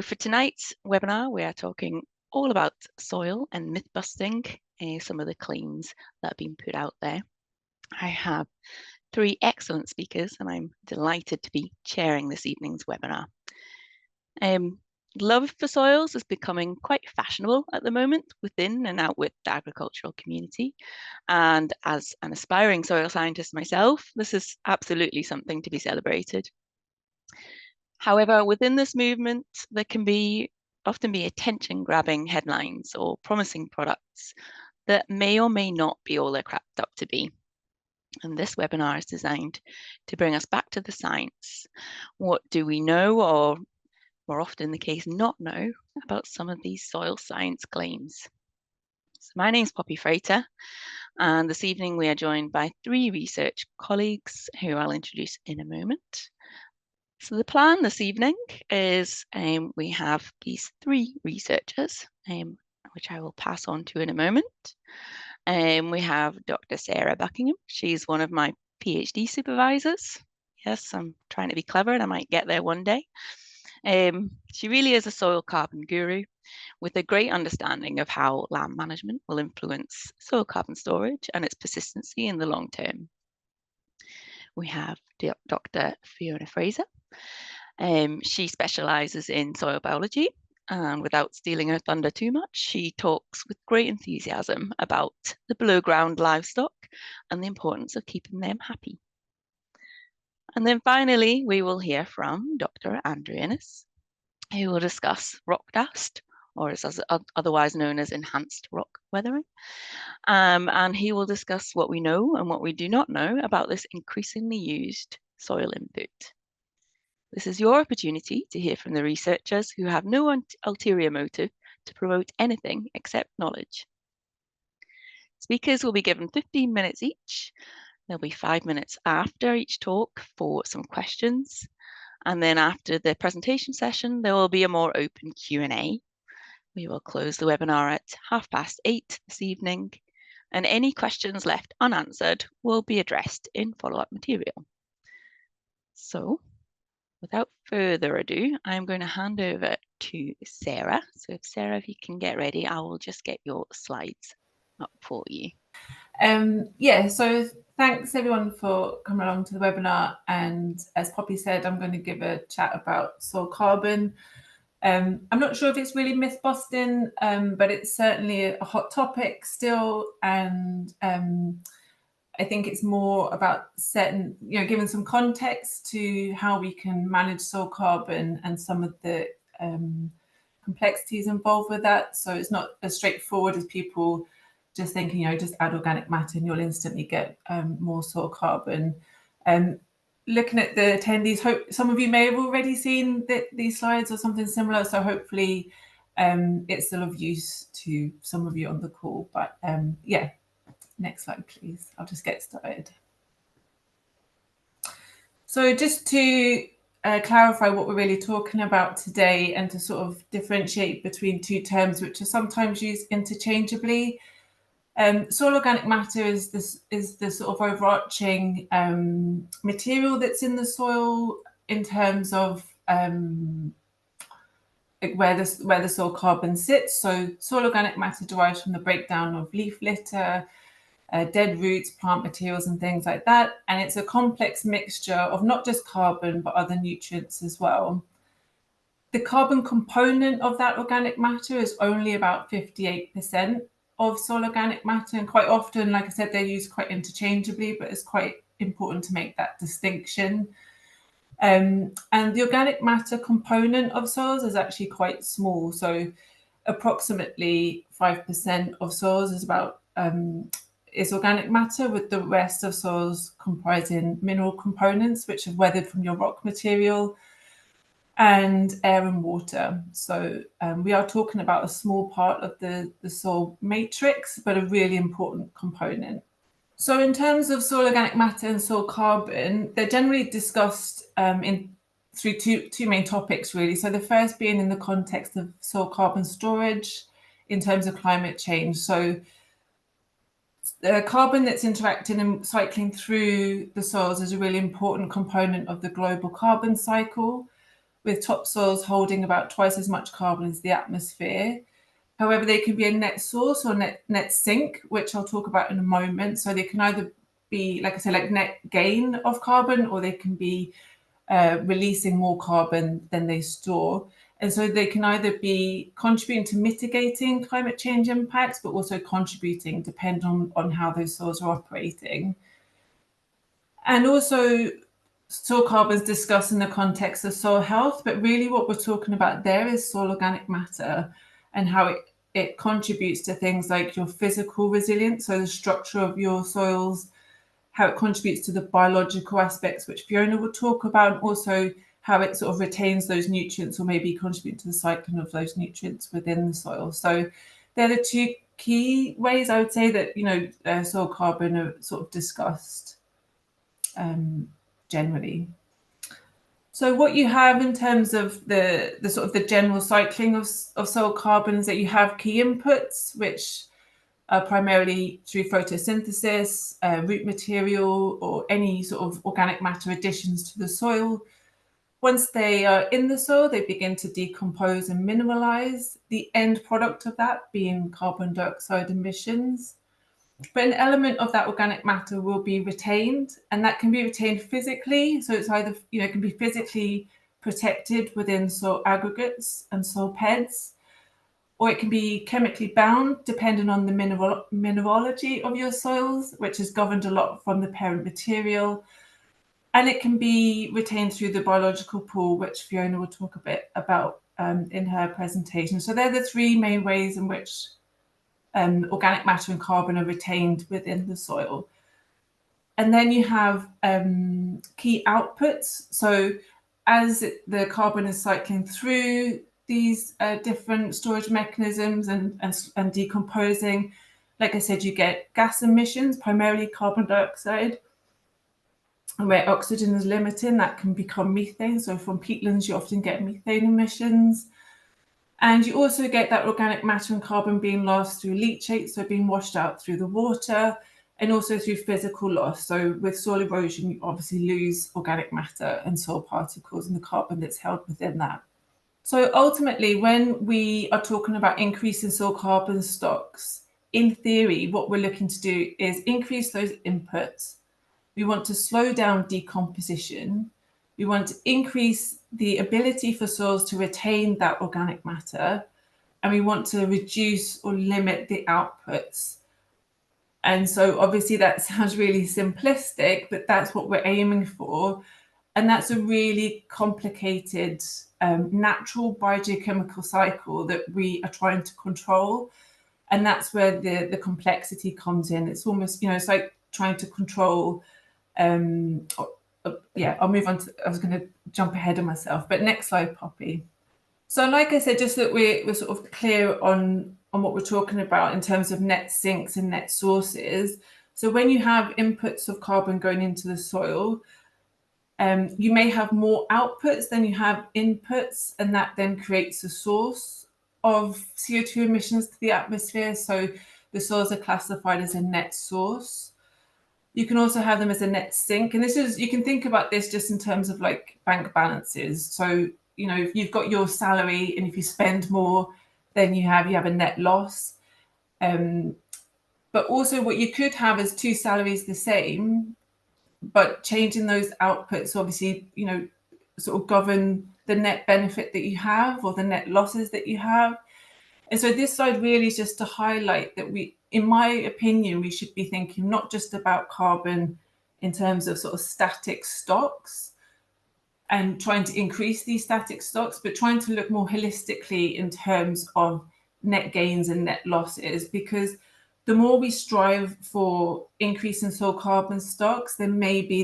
for tonight's webinar, we are talking all about soil and myth busting, some of the claims that have been put out there. I have three excellent speakers, and I'm delighted to be chairing this evening's webinar. Love for soils is becoming quite fashionable at the moment within and out with the agricultural community. And as an aspiring soil scientist myself, this is absolutely something to be celebrated. However, within this movement, there can often be attention-grabbing headlines or promising products that may or may not be all they're cracked up to be. And this webinar is designed to bring us back to the science. What do we know, or more often the case, not know about some of these soil science claims? So my name is Poppy Frater, and this evening we are joined by three research colleagues who I'll introduce in a moment. So the plan this evening is we have these three researchers, which I will pass on to in a moment. We have Dr. Sarah Buckingham. She's one of my PhD supervisors. Yes, I'm trying to be clever and I might get there one day. She really is a soil carbon guru with a great understanding of how land management will influence soil carbon storage and its persistency in the long term. We have Dr. Fiona Fraser. She specialises in soil biology, and without stealing her thunder too much, she talks with great enthusiasm about the below ground livestock and the importance of keeping them happy. And then finally, we will hear from Dr. Andrew Innes, who will discuss rock dust, or as otherwise known as enhanced rock weathering. And he will discuss what we know and what we do not know about this increasingly used soil input. This is your opportunity to hear from the researchers who have no ulterior motive to promote anything except knowledge. Speakers will be given 15 minutes each. There'll be 5 minutes after each talk for some questions. And then after the presentation session, there will be a more open Q&A. We will close the webinar at 8:30 this evening, and any questions left unanswered will be addressed in follow-up material. So, without further ado, I'm going to hand over to Sarah. So Sarah, if you can get ready, I will just get your slides up for you. So thanks everyone for coming along to the webinar. And as Poppy said, I'm going to give a chat about soil carbon. I'm not sure if it's really myth busting, but it's certainly a hot topic still. And I think it's more about giving some context to how we can manage soil carbon and some of the complexities involved with that. So it's not as straightforward as people just thinking, just add organic matter and you'll instantly get more soil carbon. Looking at the attendees, hope some of you may have already seen these slides or something similar. So hopefully it's still of use to some of you on the call. But yeah. Next slide, please. I'll just get started. So just to clarify what we're really talking about today and to sort of differentiate between two terms which are sometimes used interchangeably. Soil organic matter is the sort of overarching material that's in the soil in terms of where the soil carbon sits. So soil organic matter derives from the breakdown of leaf litter, dead roots, plant materials and things like that. And it's a complex mixture of not just carbon, but other nutrients as well. The carbon component of that organic matter is only about 58% of soil organic matter. And quite often, like I said, they're used quite interchangeably, but it's quite important to make that distinction. And the organic matter component of soils is actually quite small. So approximately 5% of soils is organic matter, with the rest of soils comprising mineral components, which are weathered from your rock material, and air and water. So we are talking about a small part of the soil matrix, but a really important component. So in terms of soil organic matter and soil carbon, they're generally discussed through two main topics, really. So the first being in the context of soil carbon storage in terms of climate change. So the carbon that's interacting and cycling through the soils is a really important component of the global carbon cycle. with topsoils holding about twice as much carbon as the atmosphere. However, they can be a net source or net sink, which I'll talk about in a moment. So they can either be, like I said, like net gain of carbon, or they can be releasing more carbon than they store. And so they can either be contributing to mitigating climate change impacts, but also contributing, depending on how those soils are operating. And also, soil carbon is discussed in the context of soil health, but really what we're talking about there is soil organic matter and how it contributes to things like your physical resilience, so the structure of your soils, how it contributes to the biological aspects, which Fiona will talk about, and also how it sort of retains those nutrients or maybe contribute to the cycling of those nutrients within the soil. So they're the two key ways I would say that, soil carbon are sort of discussed generally. So what you have in terms of the sort of the general cycling of soil carbon is that you have key inputs, which are primarily through photosynthesis, root material, or any sort of organic matter additions to the soil. Once they are in the soil, they begin to decompose and mineralize, the end product of that being carbon dioxide emissions. But an element of that organic matter will be retained, and that can be retained physically. So it's either, it can be physically protected within soil aggregates and soil beds, or it can be chemically bound depending on the mineralogy of your soils, which is governed a lot from the parent material. And it can be retained through the biological pool, which Fiona will talk a bit about in her presentation. So they're the three main ways in which organic matter and carbon are retained within the soil. And then you have key outputs. So as the carbon is cycling through these different storage mechanisms and decomposing, like I said, you get gas emissions, primarily carbon dioxide. And where oxygen is limited, that can become methane. So from peatlands, you often get methane emissions. And you also get that organic matter and carbon being lost through leachate, so being washed out through the water, and also through physical loss. So with soil erosion, you obviously lose organic matter and soil particles and the carbon that's held within that. So ultimately, when we are talking about increasing soil carbon stocks, in theory, what we're looking to do is increase those inputs. We want to slow down decomposition. We want to increase the ability for soils to retain that organic matter, and we want to reduce or limit the outputs. And so obviously that sounds really simplistic, but that's what we're aiming for. And that's a really complicated natural biogeochemical cycle that we are trying to control. And that's where the complexity comes in. It's almost, it's like trying to control I'll move on to, I was going to jump ahead of myself, but next slide, Poppy. So like I said, just that we're sort of clear on what we're talking about in terms of net sinks and net sources. So when you have inputs of carbon going into the soil, you may have more outputs than you have inputs, and that then creates a source of CO2 emissions to the atmosphere. So the soils are classified as a net source. You can also have them as a net sink. And you can think about this just in terms of like bank balances. So, if you've got your salary and if you spend more, then you have a net loss. But also what you could have is two salaries the same, but changing those outputs, obviously, sort of govern the net benefit that you have or the net losses that you have. And so this slide really is just to highlight that in my opinion, we should be thinking not just about carbon in terms of sort of static stocks and trying to increase these static stocks, but trying to look more holistically in terms of net gains and net losses, because the more we strive for increasing soil carbon stocks, then maybe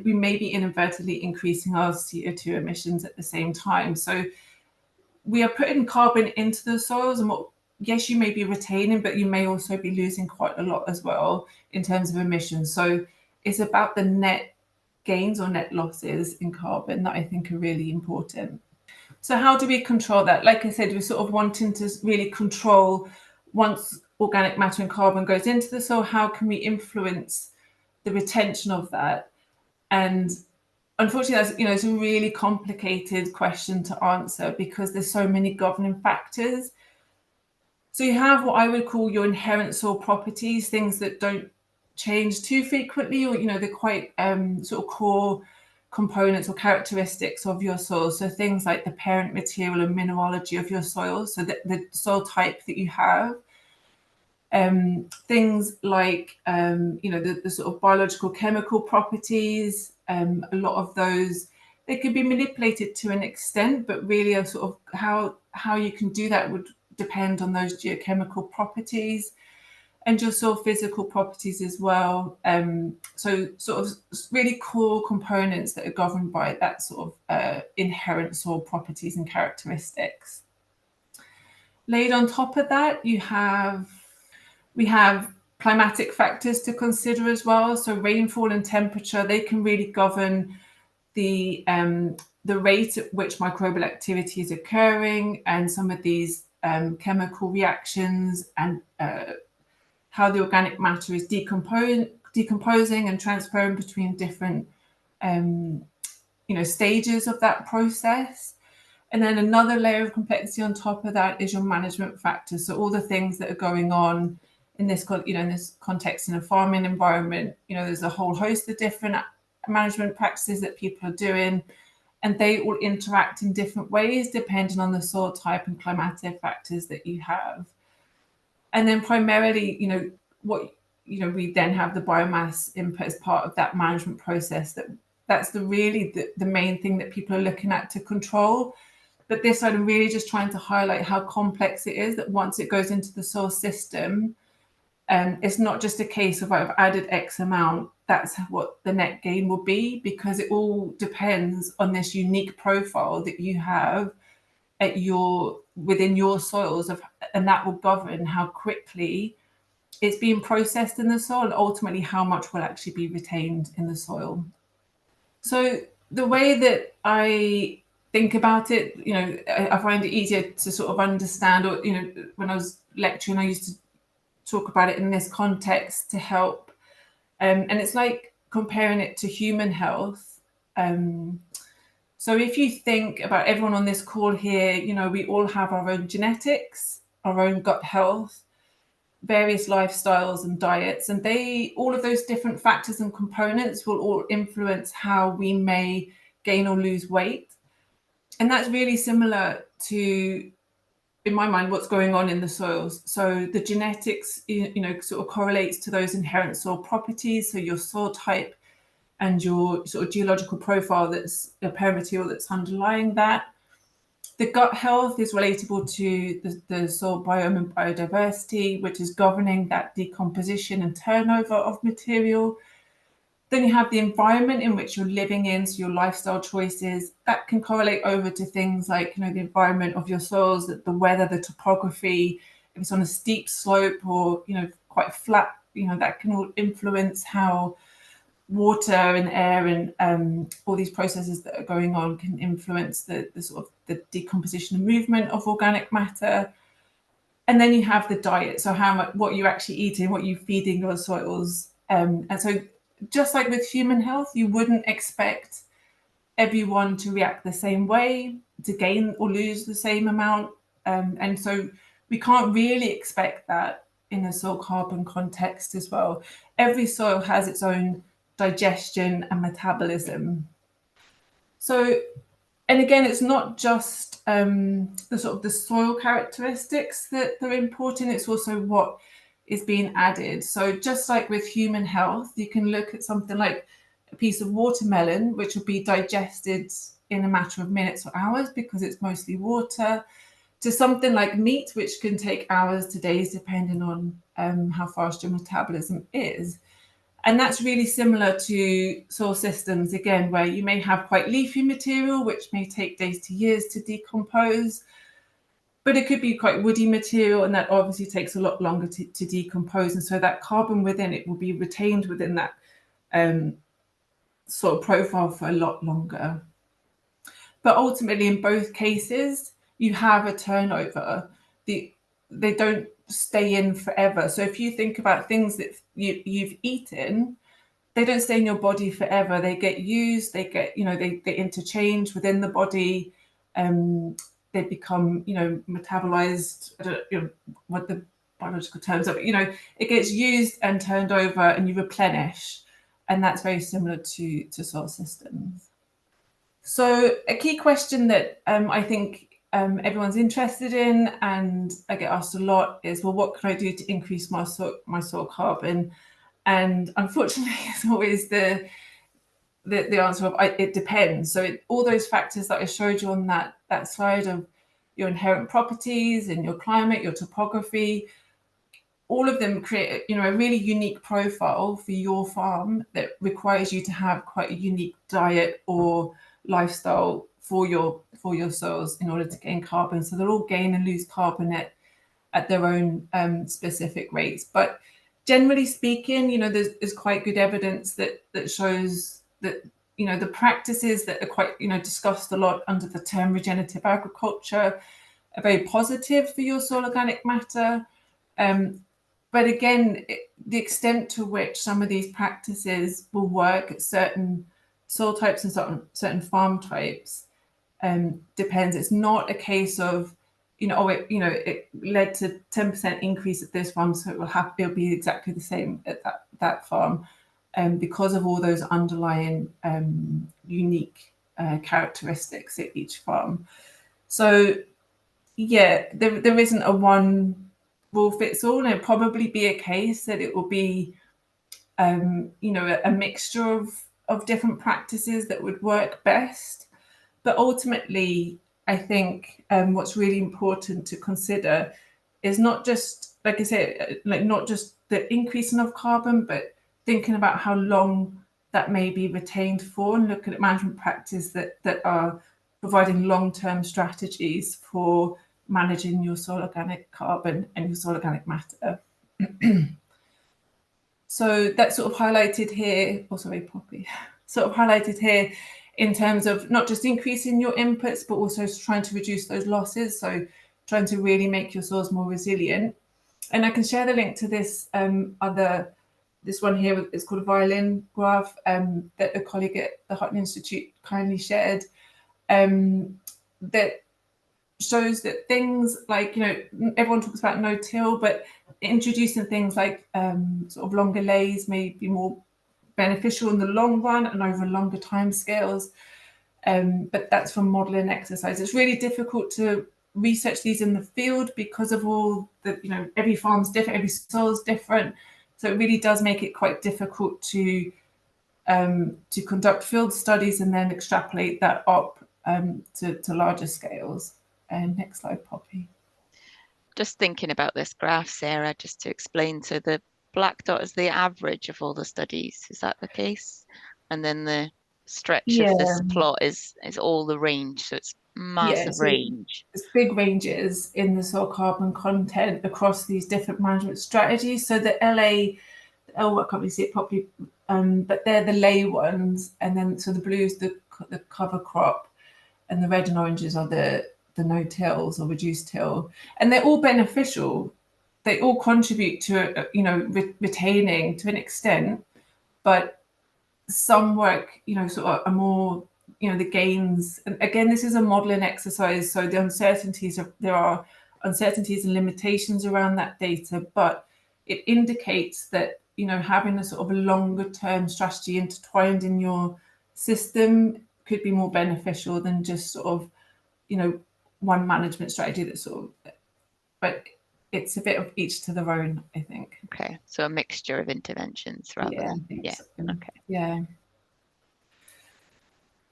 we may be inadvertently increasing our CO2 emissions at the same time. So we are putting carbon into the soils, and yes, you may be retaining, but you may also be losing quite a lot as well in terms of emissions. So it's about the net gains or net losses in carbon that I think are really important. So how do we control that? Like I said, we're sort of wanting to really control, once organic matter and carbon goes into the soil, how can we influence the retention of that? And unfortunately, that's, it's a really complicated question to answer because there's so many governing factors. So you have what I would call your inherent soil properties, things that don't change too frequently, or they're quite sort of core components or characteristics of your soil. So things like the parent material and mineralogy of your soil, so the soil type that you have. Things like the sort of biological chemical properties, a lot of those, they could be manipulated to an extent, but really a sort of how you can do that would depend on those geochemical properties and your soil physical properties as well. So sort of really core components that are governed by that sort of inherent soil properties and characteristics. Laid on top of that, we have climatic factors to consider as well. So rainfall and temperature, they can really govern the rate at which microbial activity is occurring and some of these chemical reactions and how the organic matter is decomposing and transferring between different stages of that process. And then another layer of complexity on top of that is your management factors. So all the things that are going on in this, in this context in a farming environment, there's a whole host of different management practices that people are doing, and they all interact in different ways depending on the soil type and climatic factors that you have. And then primarily, we then have the biomass input as part of that management process. That's the main thing that people are looking at to control. But this I'm really just trying to highlight how complex it is, that once it goes into the soil system, it's not just a case of I've added X amount, that's what the net gain will be, because it all depends on this unique profile that you have within your soils, and that will govern how quickly it's being processed in the soil and ultimately how much will actually be retained in the soil. So the way that I think about it, I find it easier to sort of understand, or, when I was lecturing, I used to talk about it in this context to help. And it's like comparing it to human health. So if you think about everyone on this call here, we all have our own genetics, our own gut health, various lifestyles and diets, and all of those different factors and components will all influence how we may gain or lose weight. And that's really similar to, in my mind, what's going on in the soils. So the genetics, sort of correlates to those inherent soil properties. So your soil type and your sort of geological profile, that's the parent material that's underlying that. The gut health is relatable to the soil biome and biodiversity, which is governing that decomposition and turnover of material. Then you have the environment in which you're living in, so your lifestyle choices. That can correlate over to things like, the environment of your soils, the weather, the topography. If it's on a steep slope or, quite flat, that can all influence how water and air and all these processes that are going on can influence the sort of the decomposition and movement of organic matter. And then you have the diet, so what you're actually eating, what you're feeding your soils. And so just like with human health, you wouldn't expect everyone to react the same way, to gain or lose the same amount. And so we can't really expect that in a soil carbon context as well. Every soil has its own digestion and metabolism. So, and again, it's not just the sort of the soil characteristics that are important, it's also what is being added. So just like with human health, you can look at something like a piece of watermelon, which will be digested in a matter of minutes or hours because it's mostly water, to something like meat, which can take hours to days, depending on how fast your metabolism is. And that's really similar to soil systems, again, where you may have quite leafy material, which may take days to years to decompose, but it could be quite woody material, and that obviously takes a lot longer to decompose. And so that carbon within it will be retained within that sort of profile for a lot longer. But ultimately, in both cases, you have a turnover. They don't stay in forever. So if you think about things that you've eaten, they don't stay in your body forever. They get used, they get, they interchange within the body. They become, metabolized. I don't know what the biological terms are, but, it gets used and turned over and you replenish. And that's very similar to soil systems. So a key question that I think everyone's interested in, and I get asked a lot, is, well, what can I do to increase my soil carbon? And unfortunately, it's always the answer of it depends. So all those factors that I showed you on that slide of your inherent properties and your climate, your topography, all of them create, a really unique profile for your farm that requires you to have quite a unique diet or lifestyle for your soils in order to gain carbon. So they'll all gain and lose carbon at their own specific rates. But generally speaking, there's quite good evidence that shows that, the practices that are quite, discussed a lot under the term regenerative agriculture are very positive for your soil organic matter. But again, the extent to which some of these practices will work at certain soil types and certain farm types depends. It's not a case of, it led to 10% increase at this farm, so it'll be exactly the same at that farm, because of all those underlying unique characteristics at each farm. So yeah, there isn't a one rule fits all, and it'll probably be a case that it will be a mixture of different practices that would work best. But ultimately, I think what's really important to consider is not just, like I said, not just the increasing of carbon, but thinking about how long that may be retained for, and looking at management practices that are providing long-term strategies for managing your soil organic carbon and your soil organic matter. So that's sort of highlighted here, also very poppy, sort of highlighted here in terms of not just increasing your inputs, but also trying to reduce those losses. So trying to really make your soils more resilient. And I can share the link to this this one here is called a violin graph that a colleague at the Hutton Institute kindly shared, that shows that things like, everyone talks about no-till, but introducing things like sort of longer lays may be more beneficial in the long run and over longer time scales. But that's from modeling exercise. It's really difficult to research these in the field because of all the, every farm's different, every soil's different. So it really does make it quite difficult to conduct field studies and then extrapolate that up to larger scales. Next slide, Poppy. Just thinking about this graph, Sarah, just to explain. So the black dot is the average of all the studies. Is that the case? And then the stretch of this plot is all the range. So it's massive range. There's big ranges in the soil carbon content across these different management strategies. So the LA, I can't really see it properly, but they're the lay ones. And then, so the blues, the cover crop, and the red and oranges are the no-tills or reduced till, and they're all beneficial. They all contribute to retaining to an extent, but some work sort of are more the gains. And again, this is a modeling exercise, so the uncertainties there are uncertainties and limitations around that data, but it indicates that having a sort of a longer term strategy intertwined in your system could be more beneficial than just sort of one management strategy that sort of, but it's a bit of each to their own, I think. Okay, so a mixture of interventions rather than, so. Okay. Yeah.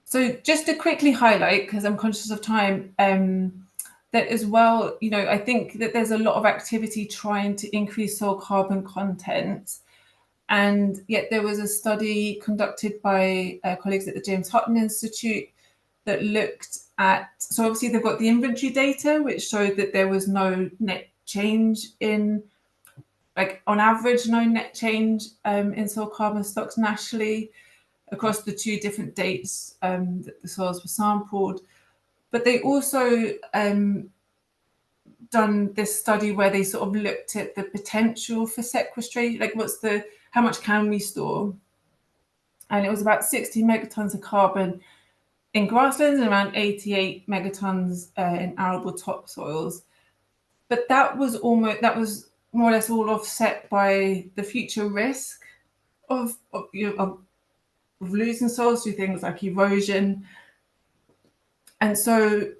So just to quickly highlight, because I'm conscious of time, that as well, I think that there's a lot of activity trying to increase soil carbon content. And yet there was a study conducted by colleagues at the James Hutton Institute that looked at, so obviously they've got the inventory data, which showed that there was no net change in, like on average, no net change in soil carbon stocks nationally across the two different dates that the soils were sampled. But they also done this study where they sort of looked at the potential for sequestration, like how much can we store? and it was about 60 megatons of carbon in grasslands and around 88 megatons in arable topsoils. But that was more or less all offset by the future risk of losing soils through things like erosion. And so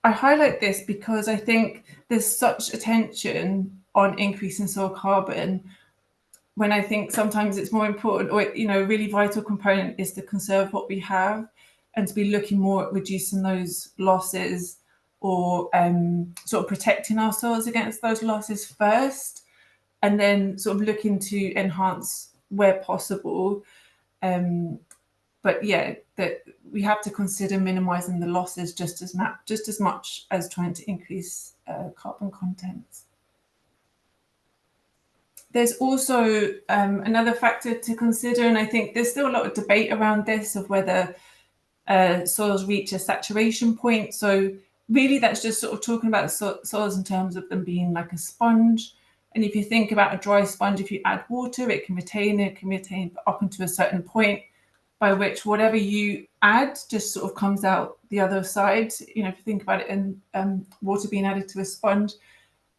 I highlight this because I think there's such attention on increasing soil carbon, when I think sometimes it's more important, or a really vital component is to conserve what we have and to be looking more at reducing those losses, or sort of protecting our soils against those losses first, and then sort of looking to enhance where possible. But yeah, that we have to consider minimizing the losses just as much as trying to increase carbon content. There's also another factor to consider, and I think there's still a lot of debate around this, of whether soils reach a saturation point. So really that's just sort of talking about soils in terms of them being like a sponge. And if you think about a dry sponge, if you add water, it can retain up until a certain point, by which whatever you add just sort of comes out the other side. If you think about it in water being added to a sponge.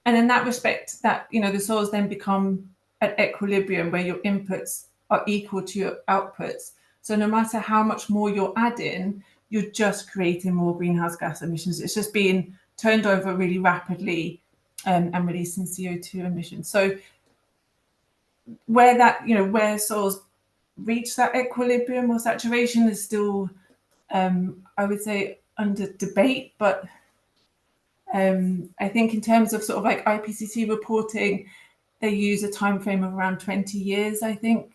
And in that respect, that the soils then become at equilibrium, where your inputs are equal to your outputs. So no matter how much more you're adding, you're just creating more greenhouse gas emissions. It's just being turned over really rapidly and releasing CO2 emissions. So where soils reach that equilibrium or saturation is still, I would say, under debate. But I think in terms of sort of like IPCC reporting, they use a time frame of around 20 years, I think,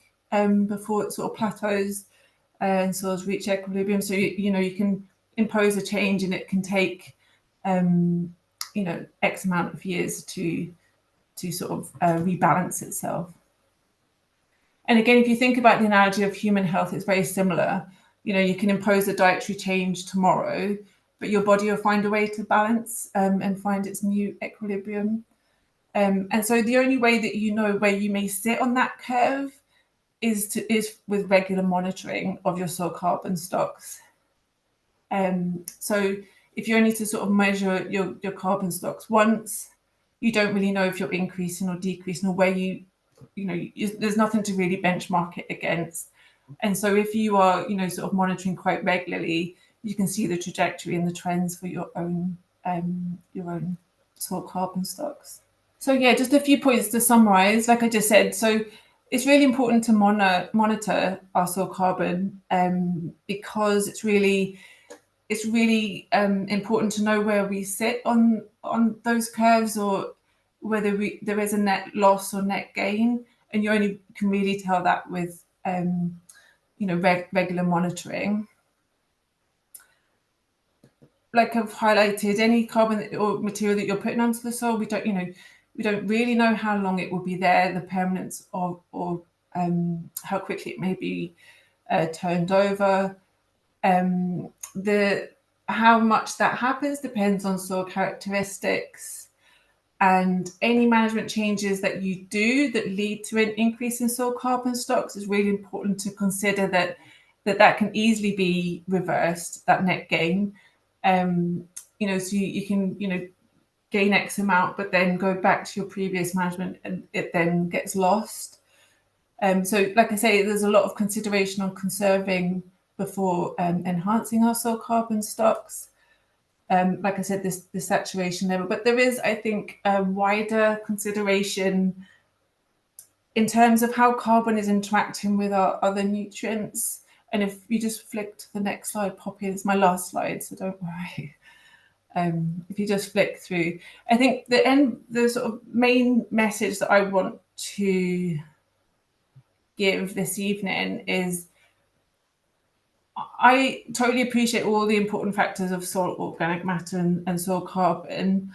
before it sort of plateaus and soils reach equilibrium. So you can impose a change, and it can take X amount of years to sort of rebalance itself. And again, if you think about the analogy of human health, it's very similar. You can impose a dietary change tomorrow, but your body will find a way to balance and find its new equilibrium. And so the only way that you know where you may sit on that curve is with regular monitoring of your soil carbon stocks. So if you only to sort of measure your carbon stocks once, you don't really know if you're increasing or decreasing, or where there's nothing to really benchmark it against. And so if you are sort of monitoring quite regularly, you can see the trajectory and the trends for your own soil carbon stocks. So yeah, just a few points to summarize. Like I just said, so it's really important to monitor our soil carbon because it's really important to know where we sit on those curves, or whether there is a net loss or net gain. And you only can really tell that with regular monitoring. Like I've highlighted, any carbon or material that you're putting onto the soil, we don't really know how long it will be there, the permanence of, or how quickly it may be turned over. How much that happens depends on soil characteristics, and any management changes that you do that lead to an increase in soil carbon stocks is really important to consider that can easily be reversed, that net gain. So you can gain X amount, but then go back to your previous management, and it then gets lost. So like I say, there's a lot of consideration on conserving before enhancing our soil carbon stocks. Like I said, the saturation level, but there is, I think, a wider consideration in terms of how carbon is interacting with our other nutrients. And if you just flick to the next slide, Poppy, it's my last slide, so don't worry. If you just flick through, I think the sort of main message that I want to give this evening is, I totally appreciate all the important factors of soil organic matter and soil carbon,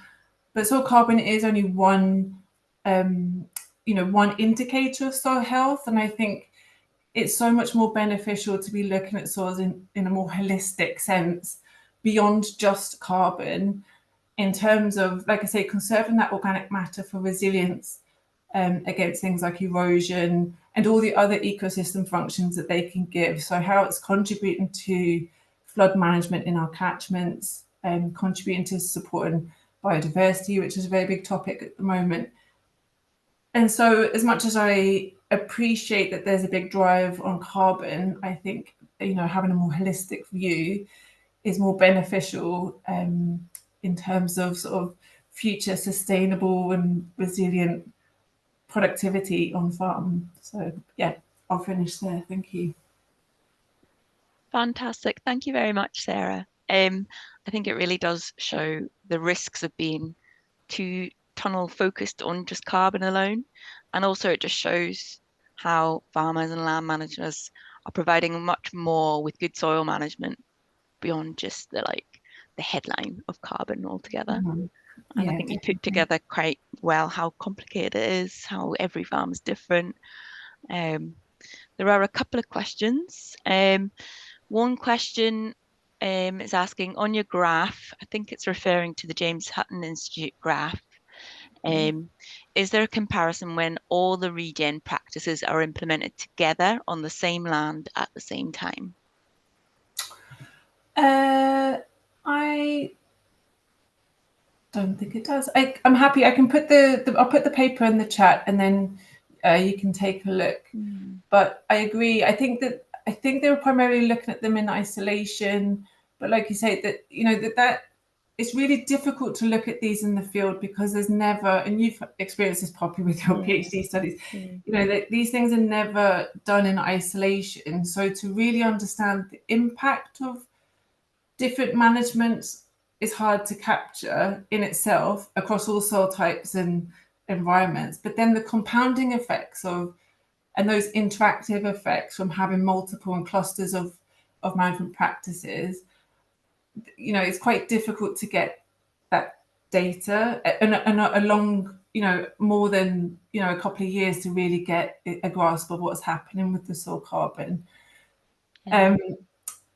but soil carbon is only one indicator of soil health. And I think it's so much more beneficial to be looking at soils in a more holistic sense, beyond just carbon, in terms of, like I say, conserving that organic matter for resilience against things like erosion, and all the other ecosystem functions that they can give. So how it's contributing to flood management in our catchments, and contributing to supporting biodiversity, which is a very big topic at the moment. And so as much as I appreciate that there's a big drive on carbon, I think, having a more holistic view is more beneficial in terms of sort of future sustainable and resilient productivity on farm. So yeah, I'll finish there. Thank you. Fantastic. Thank you very much, Sarah. I think it really does show the risks of being too tunnel focused on just carbon alone. And also it just shows how farmers and land managers are providing much more with good soil management beyond just the headline of carbon altogether. Mm-hmm. And I Yeah, think you put definitely. together quite well how complicated it is, how every farm is different. Um, there are a couple of questions. One question is asking on your graph, I think it's referring to the James Hutton Institute graph. Is there a comparison when all the regen practices are implemented together on the same land at the same time? I don't think it does. I'm happy. I can put I'll put the paper in the chat, and then you can take a look. But I agree. I think they were primarily looking at them in isolation. But like you say, that it's really difficult to look at these in the field because there's never, and you've experienced this probably with your PhD studies, that these things are never done in isolation. So to really understand the impact of different managements is hard to capture in itself across all soil types and environments. But then the compounding effects and those interactive effects from having multiple and clusters of management practices, it's quite difficult to get that data and a long, more than, a couple of years to really get a grasp of what's happening with the soil carbon.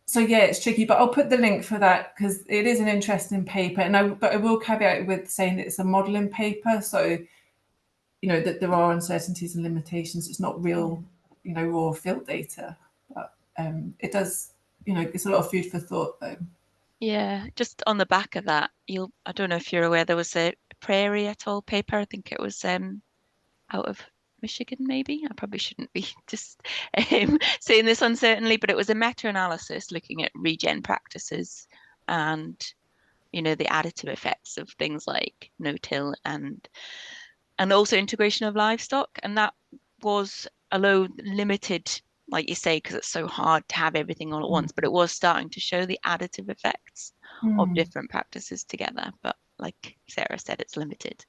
So yeah, it's tricky, but I'll put the link for that because it is an interesting paper. But I will caveat it with saying that it's a modelling paper, so that there are uncertainties and limitations. It's not real, raw field data, but it does, it's a lot of food for thought though. Yeah, just on the back of that, I don't know if you're aware, there was a Prairie et al. Paper. I think it was out of Michigan, maybe. I probably shouldn't be just saying this uncertainly, but it was a meta-analysis looking at regen practices and the additive effects of things like no-till and also integration of livestock. And that was, although limited, like you say, because it's so hard to have everything all at once, but it was starting to show the additive effects of different practices together. But like Sarah said, it's limited.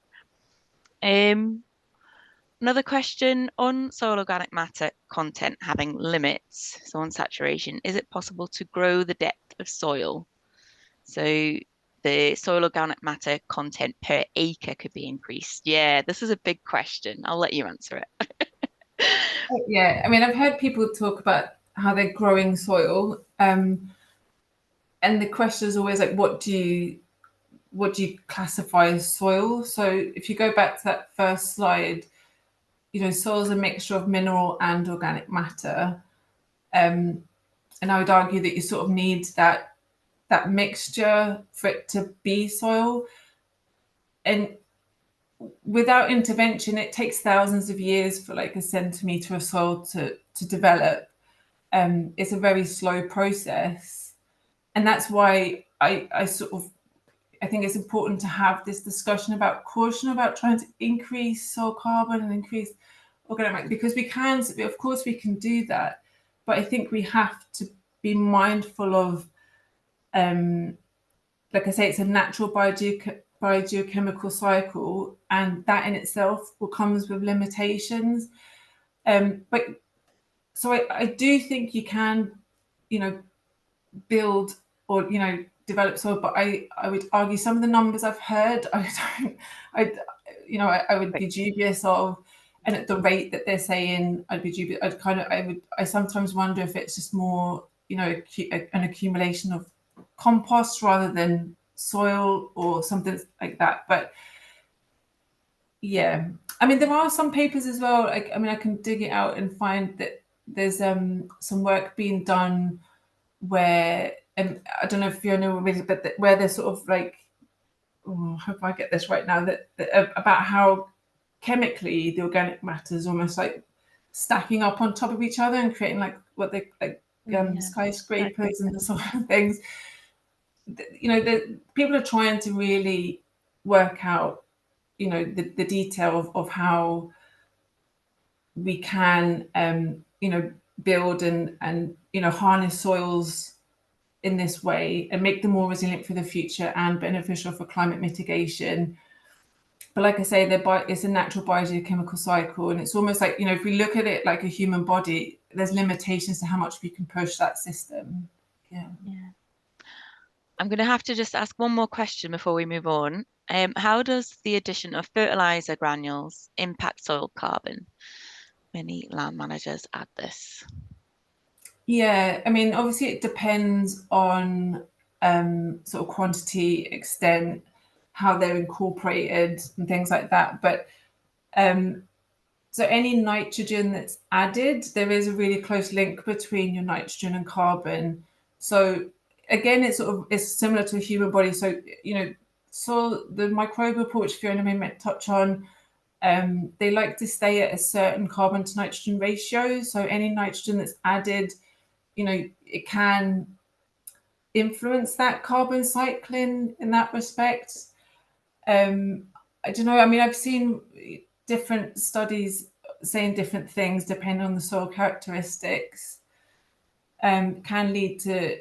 Another question on soil organic matter content having limits. So on saturation, is it possible to grow the depth of soil? So the soil organic matter content per acre could be increased. Yeah, this is a big question. I'll let you answer it. Yeah, I mean, I've heard people talk about how they're growing soil, and the question is always like, what do you classify as soil? So if you go back to that first slide, soil is a mixture of mineral and organic matter, and I would argue that you sort of need that mixture for it to be soil. And without intervention, it takes thousands of years for like a centimetre of soil to develop. It's a very slow process. And that's why I think it's important to have this discussion about caution about trying to increase soil carbon and increase organic matter, because of course we can do that. But I think we have to be mindful of, like I say, it's a natural biogeochemical cycle, and that in itself comes with limitations. But so I do think you can, build or develop soil, but I would argue some of the numbers I've heard, I would be dubious of, and at the rate that they're saying, I'd be dubious. I sometimes wonder if it's just more, an accumulation of compost rather than soil or something like that. But Yeah, I mean, there are some papers as well. Like, I mean, I can dig it out and find that there's some work being done where, and I don't know if you know, but where they're sort of like, oh, I hope I get this right now, that about how chemically the organic matter is almost like stacking up on top of each other and creating like what they like Yeah. skyscrapers and the sort of things. You know, people are trying to really work out, you know, the detail of how we can, you know, build and you know, harness soils in this way and make them more resilient for the future and beneficial for climate mitigation. But like I say, it's a natural biogeochemical cycle, and it's almost like, you know, if we look at it like a human body, there's limitations to how much we can push that system. Yeah. Yeah. I'm going to have to just ask one more question before we move on. How does the addition of fertilizer granules impact soil carbon? Many land managers add this. Yeah, I mean, obviously it depends on sort of quantity, extent, how they're incorporated and things like that. But so any nitrogen that's added, there is a really close link between your nitrogen and carbon. So again, it's similar to a human body. So, you know, so the microbial pool, which Fiona may touch on, they like to stay at a certain carbon to nitrogen ratio. So any nitrogen that's added, you know, it can influence that carbon cycling in that respect. I don't know. I mean, I've seen different studies saying different things depending on the soil characteristics. Can lead to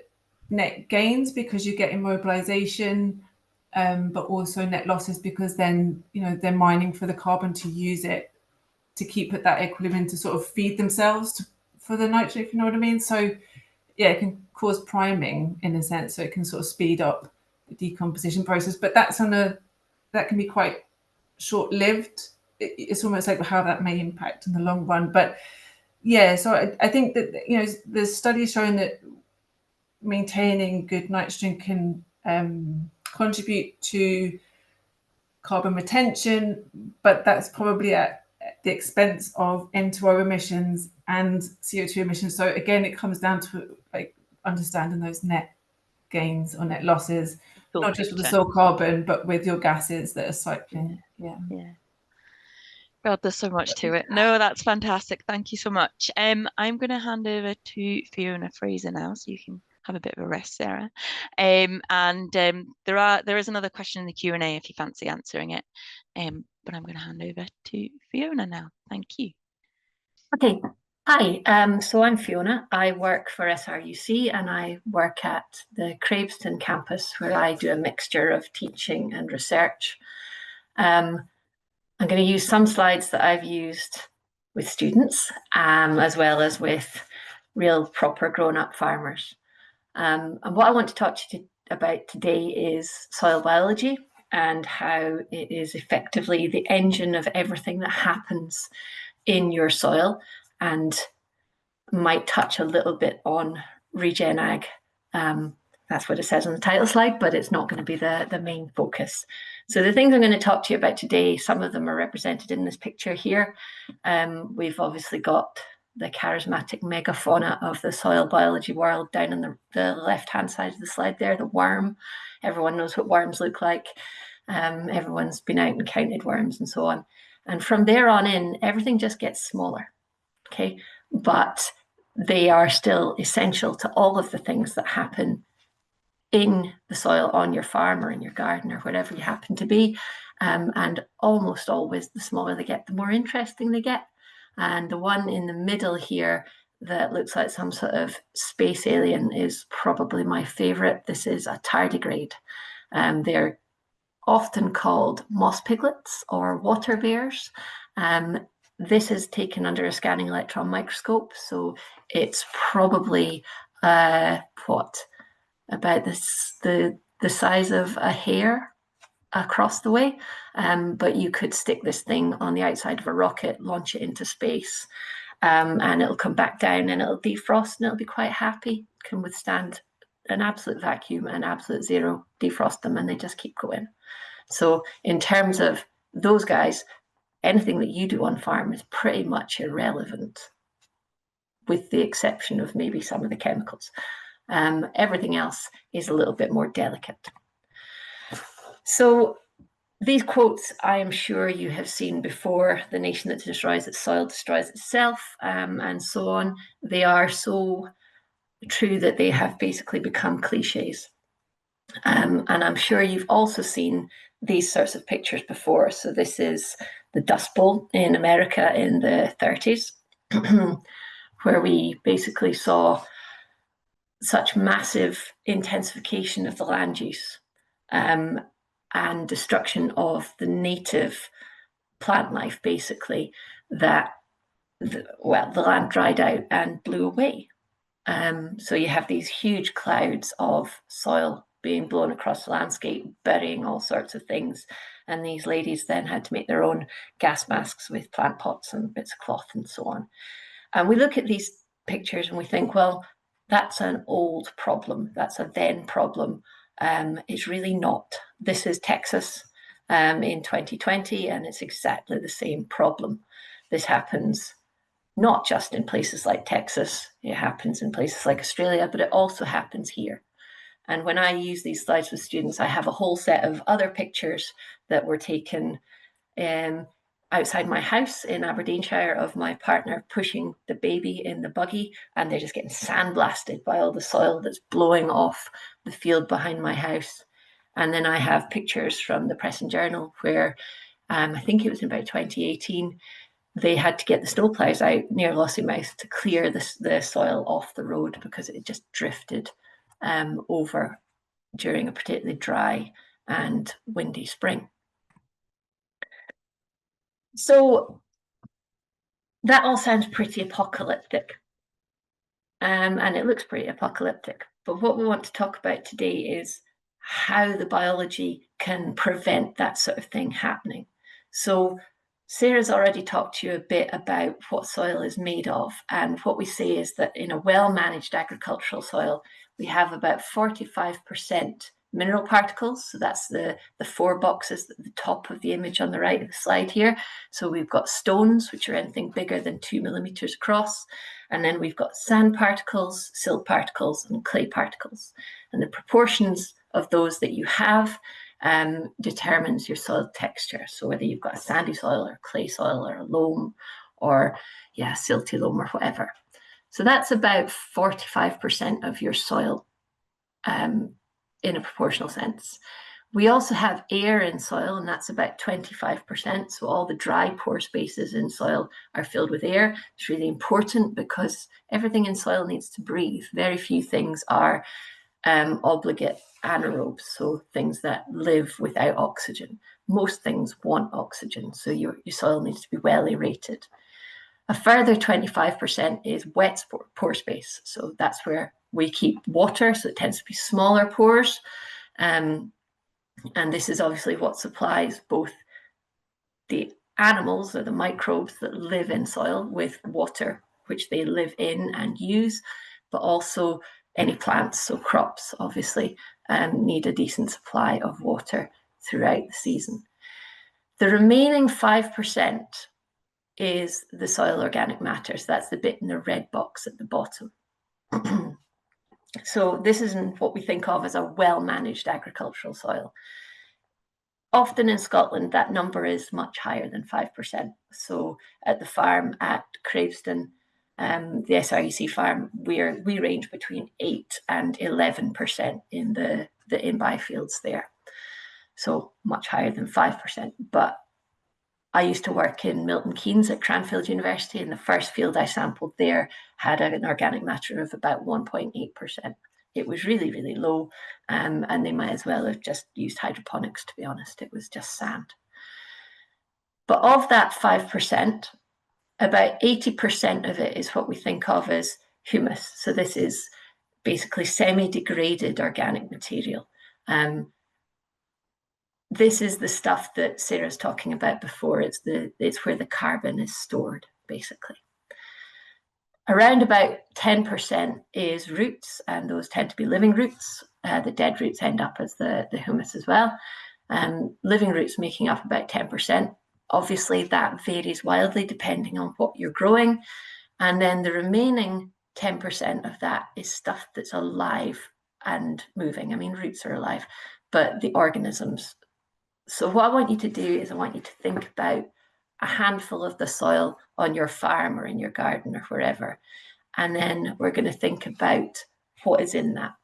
net gains because you get immobilization, but also net losses because then, you know, they're mining for the carbon to use it to keep at that equilibrium to sort of feed themselves for the nitrogen, if you know what I mean. So yeah, it can cause priming in a sense, so it can sort of speed up the decomposition process. But that can be quite short-lived. It's almost like how that may impact in the long run. But yeah, so I think that, you know, there's studies showing that maintaining good nitrogen can contribute to carbon retention, but that's probably at the expense of N2O emissions and CO2 emissions. So again, it comes down to like understanding those net gains or net losses, Full not just with the picture. soil carbon, but with your gases that are cycling. Yeah. Yeah. God, there's so much to it. No, that's fantastic. Thank you so much. I'm going to hand over to Fiona Fraser now, so you can have a bit of a rest, Sarah. There is another question in the Q&A if you fancy answering it. But I'm going to hand over to Fiona now. Thank you. Okay. Hi, so I'm Fiona. I work for SRUC and I work at the Craveston campus where I do a mixture of teaching and research. I'm going to use some slides that I've used with students as well as with real proper grown-up farmers. And what I want to talk to you about today is soil biology and how it is effectively the engine of everything that happens in your soil, and might touch a little bit on regen ag. That's what it says on the title slide, but it's not going to be the main focus. So the things I'm going to talk to you about today, some of them are represented in this picture here. We've obviously got the charismatic megafauna of the soil biology world down on the left-hand side of the slide there, the worm. Everyone knows what worms look like. Everyone's been out and counted worms and so on. And from there on in, everything just gets smaller, okay? But they are still essential to all of the things that happen in the soil on your farm or in your garden or wherever you happen to be. And almost always, the smaller they get, the more interesting they get. And the one in the middle here that looks like some sort of space alien is probably my favorite. This is a tardigrade. They're often called moss piglets or water bears. This is taken under a scanning electron microscope, so it's probably about the size of a hair across the way, but you could stick this thing on the outside of a rocket, launch it into space, and it'll come back down and it'll defrost and it'll be quite happy. It can withstand an absolute vacuum and absolute zero, defrost them and they just keep going. So in terms of those guys, anything that you do on farm is pretty much irrelevant, with the exception of maybe some of the chemicals. Everything else is a little bit more delicate. So these quotes, I am sure you have seen before: the nation that destroys its soil destroys itself, and so on. They are so true that they have basically become cliches. And I'm sure you've also seen these sorts of pictures before. So this is the Dust Bowl in America in the 30s, where we basically saw such massive intensification of the land use and destruction of the native plant life, basically, that the land dried out and blew away. So you have these huge clouds of soil being blown across the landscape, burying all sorts of things. And these ladies then had to make their own gas masks with plant pots and bits of cloth and so on. And we look at these pictures and we think, well, that's an old problem. That's a then problem. It's really not. This is Texas in 2020, and it's exactly the same problem. This happens not just in places like Texas, it happens in places like Australia, but it also happens here. And when I use these slides with students, I have a whole set of other pictures that were taken outside my house in Aberdeenshire of my partner pushing the baby in the buggy, and they're just getting sandblasted by all the soil that's blowing off the field behind my house. And then I have pictures from the Press and Journal where I think it was in about 2018, they had to get the snowplows out near Lossiemouth to clear the soil off the road because it just drifted over during a particularly dry and windy spring. So that all sounds pretty apocalyptic, and it looks pretty apocalyptic. But what we want to talk about today is how the biology can prevent that sort of thing happening. So Sarah's already talked to you a bit about what soil is made of, and what we say is that in a well-managed agricultural soil, we have about 45% mineral particles. So that's the 4 boxes at the top of the image on the right of the slide here. So we've got stones, which are anything bigger than 2 millimeters across. And then we've got sand particles, silt particles, and clay particles. And the proportions of those that you have determines your soil texture. So whether you've got a sandy soil or clay soil or a loam or silty loam or whatever. So that's about 45% of your soil in a proportional sense. We also have air in soil, and that's about 25%. So all the dry pore spaces in soil are filled with air. It's really important because everything in soil needs to breathe. Very few things are obligate anaerobes, so things that live without oxygen. Most things want oxygen, so your soil needs to be well aerated. A further 25% is wet pore space. So that's where we keep water, so it tends to be smaller pores. And this is obviously what supplies both the animals or the microbes that live in soil with water, which they live in and use, but also any plants, so crops obviously need a decent supply of water throughout the season. The remaining 5% is the soil organic matter. So that's the bit in the red box at the bottom. So this isn't what we think of as a well-managed agricultural soil. Often in Scotland, that number is much higher than 5%. So at the farm at Craveston, the SREC farm, we range between 8 and 11% in the in-by fields there. So much higher than 5%. But I used to work in Milton Keynes at Cranfield University, and the first field I sampled there had an organic matter of about 1.8%. It was really, really low, and they might as well have just used hydroponics, to be honest. It was just sand. But of that 5%, about 80% of it is what we think of as humus. So this is basically semi-degraded organic material. This is the stuff that Sarah's talking about before. It's where the carbon is stored, basically. Around about 10% is roots, and those tend to be living roots. The dead roots end up as the humus as well. Living roots making up about 10%. Obviously, that varies wildly depending on what you're growing. And then the remaining 10% of that is stuff that's alive and moving. I mean, roots are alive, but the organisms. So what I want you to do is I want you to think about a handful of the soil on your farm or in your garden or wherever. And then we're going to think about what is in that.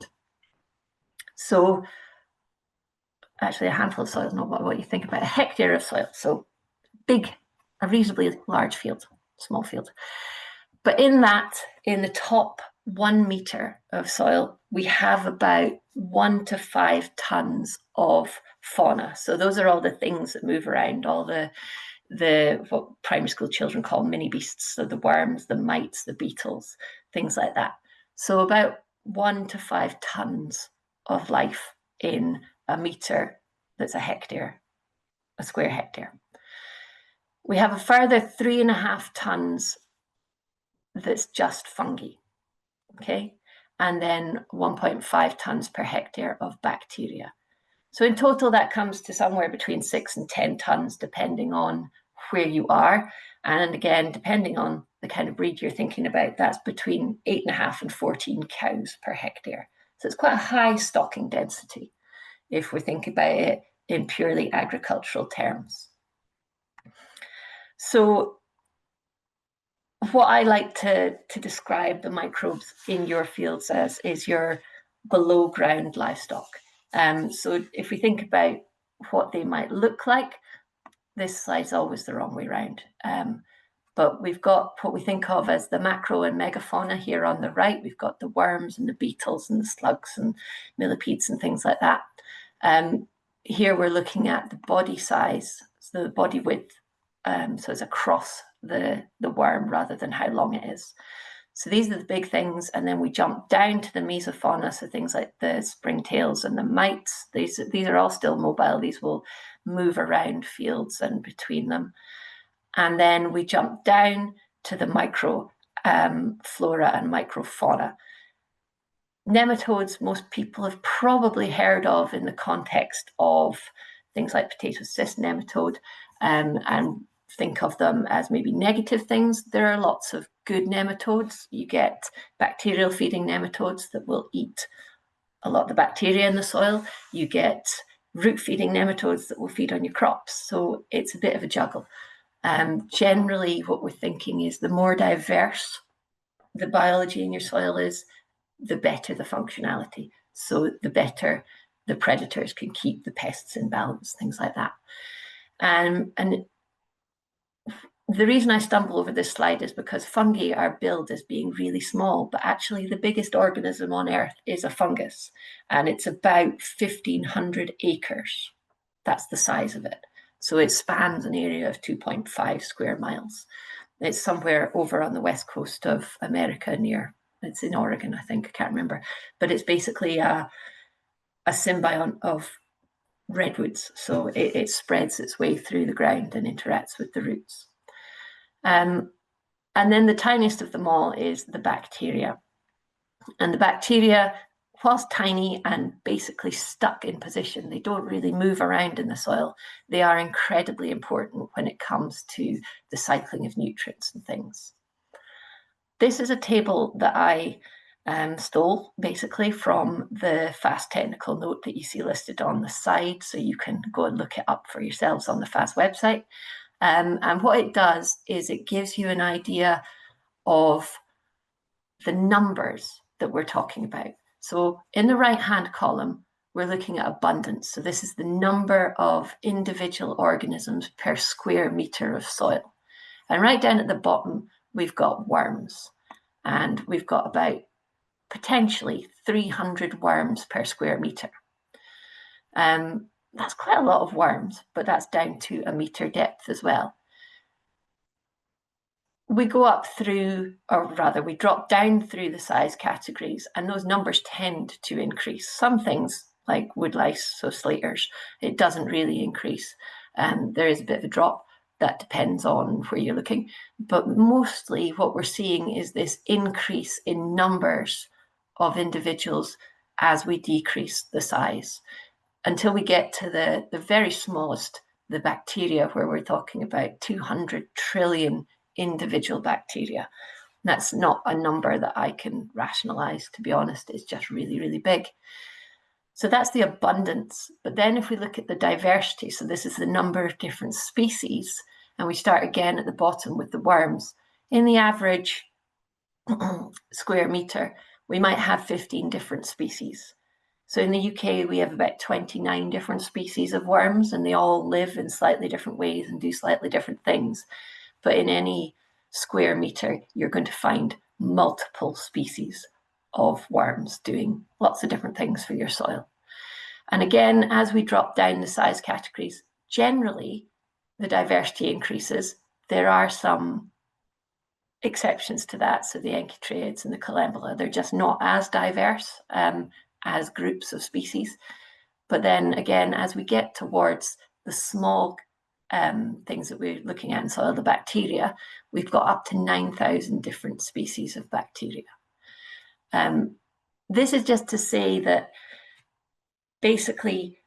So actually a handful of soil is not what you think about. A hectare of soil. So big, a reasonably large field, small field. But in that, in the top 1 meter of soil, we have about 1 to 5 tons of fauna. So those are all the things that move around, all the what primary school children call mini beasts, so the worms, the mites, the beetles, things like that. So about 1 to 5 tons of life in a meter that's a hectare, a square hectare. We have a further 3.5 tons that's just fungi, okay? And then 1.5 tons per hectare of bacteria. So in total, that comes to somewhere between 6 and 10 tons, depending on where you are. And again, depending on the kind of breed you're thinking about, that's between 8.5 and 14 cows per hectare. So it's quite a high stocking density if we think about it in purely agricultural terms. So what I like to describe the microbes in your fields as is your below ground livestock. So if we think about what they might look like, this slide's always the wrong way around. But we've got what we think of as the macro and megafauna here on the right. We've got the worms and the beetles and the slugs and millipedes and things like that. Here we're looking at the body size, so the body width. So it's across the worm rather than how long it is. So these are the big things, and then we jump down to the mesofauna, so things like the springtails and the mites. These are all still mobile. These will move around fields and between them. And then we jump down to the micro flora and microfauna. Nematodes, most people have probably heard of in the context of things like potato cyst nematode, and think of them as maybe negative things. There are lots of good nematodes. You get bacterial feeding nematodes that will eat a lot of the bacteria in the soil. You get root feeding nematodes that will feed on your crops. So it's a bit of a juggle. Generally, what we're thinking is the more diverse the biology in your soil is, the better the functionality. So the better the predators can keep the pests in balance, things like that. And the reason I stumble over this slide is because fungi are billed as being really small, but actually the biggest organism on Earth is a fungus, and it's about 1,500 acres. That's the size of it. So it spans an area of 2.5 square miles. It's somewhere over on the west coast of America it's in Oregon, I think, I can't remember. But it's basically a symbiont of redwoods. So it spreads its way through the ground and interacts with the roots. And then the tiniest of them all is the bacteria. And the bacteria, whilst tiny and basically stuck in position, they don't really move around in the soil. They are incredibly important when it comes to the cycling of nutrients and things. This is a table that I stole basically from the FAST technical note that you see listed on the side, so you can go and look it up for yourselves on the FAST website. And what it does is it gives you an idea of the numbers that we're talking about. So in the right-hand column, we're looking at abundance. So this is the number of individual organisms per square meter of soil. And right down at the bottom, we've got worms. And we've got about potentially 300 worms per square meter. That's quite a lot of worms, but that's down to a meter depth as well. We go up through, or rather we drop down through the size categories, and those numbers tend to increase. Some things like woodlice, so slaters, it doesn't really increase. There is a bit of a drop. That depends on where you're looking. But mostly what we're seeing is this increase in numbers of individuals as we decrease the size, until we get to the very smallest the bacteria, where we're talking about 200 trillion individual bacteria. That's not a number that I can rationalize, to be honest. It's just really, really big. So that's the abundance. But then if we look at the diversity, so this is the number of different species, and we start again at the bottom with the worms. In the average square meter, we might have 15 different species. So in the UK, we have about 29 different species of worms, and they all live in slightly different ways and do slightly different things. But in any square meter, you're going to find multiple species of worms doing lots of different things for your soil. And again, as we drop down the size categories, generally the diversity increases. There are some exceptions to that. So the Enchytraeids and the Collembola, they're just not as diverse as groups of species. But then again, as we get towards the small things that we're looking at in soil, the bacteria, we've got up to 9,000 different species of bacteria. This is just to say that basically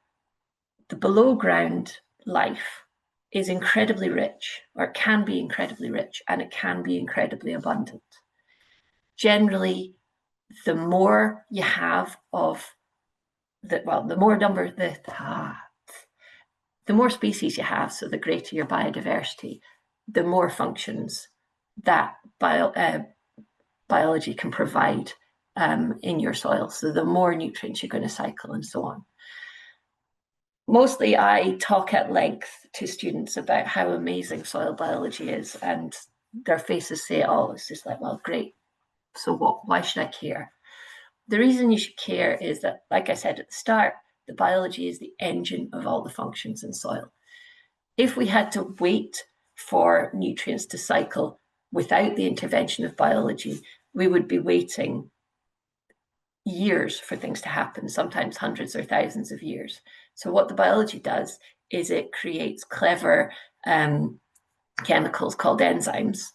the below ground life is incredibly rich, or it can be incredibly rich, and it can be incredibly abundant. Generally, the more you have of the more species you have, so the greater your biodiversity, the more functions that biology can provide in your soil. So the more nutrients you're going to cycle and so on. Mostly I talk at length to students about how amazing soil biology is, and their faces say, oh, it's just like, well, great. So what? Why should I care? The reason you should care is that, like I said at the start, the biology is the engine of all the functions in soil. If we had to wait for nutrients to cycle without the intervention of biology, we would be waiting years for things to happen, sometimes hundreds or thousands of years. So what the biology does is it creates clever chemicals called enzymes,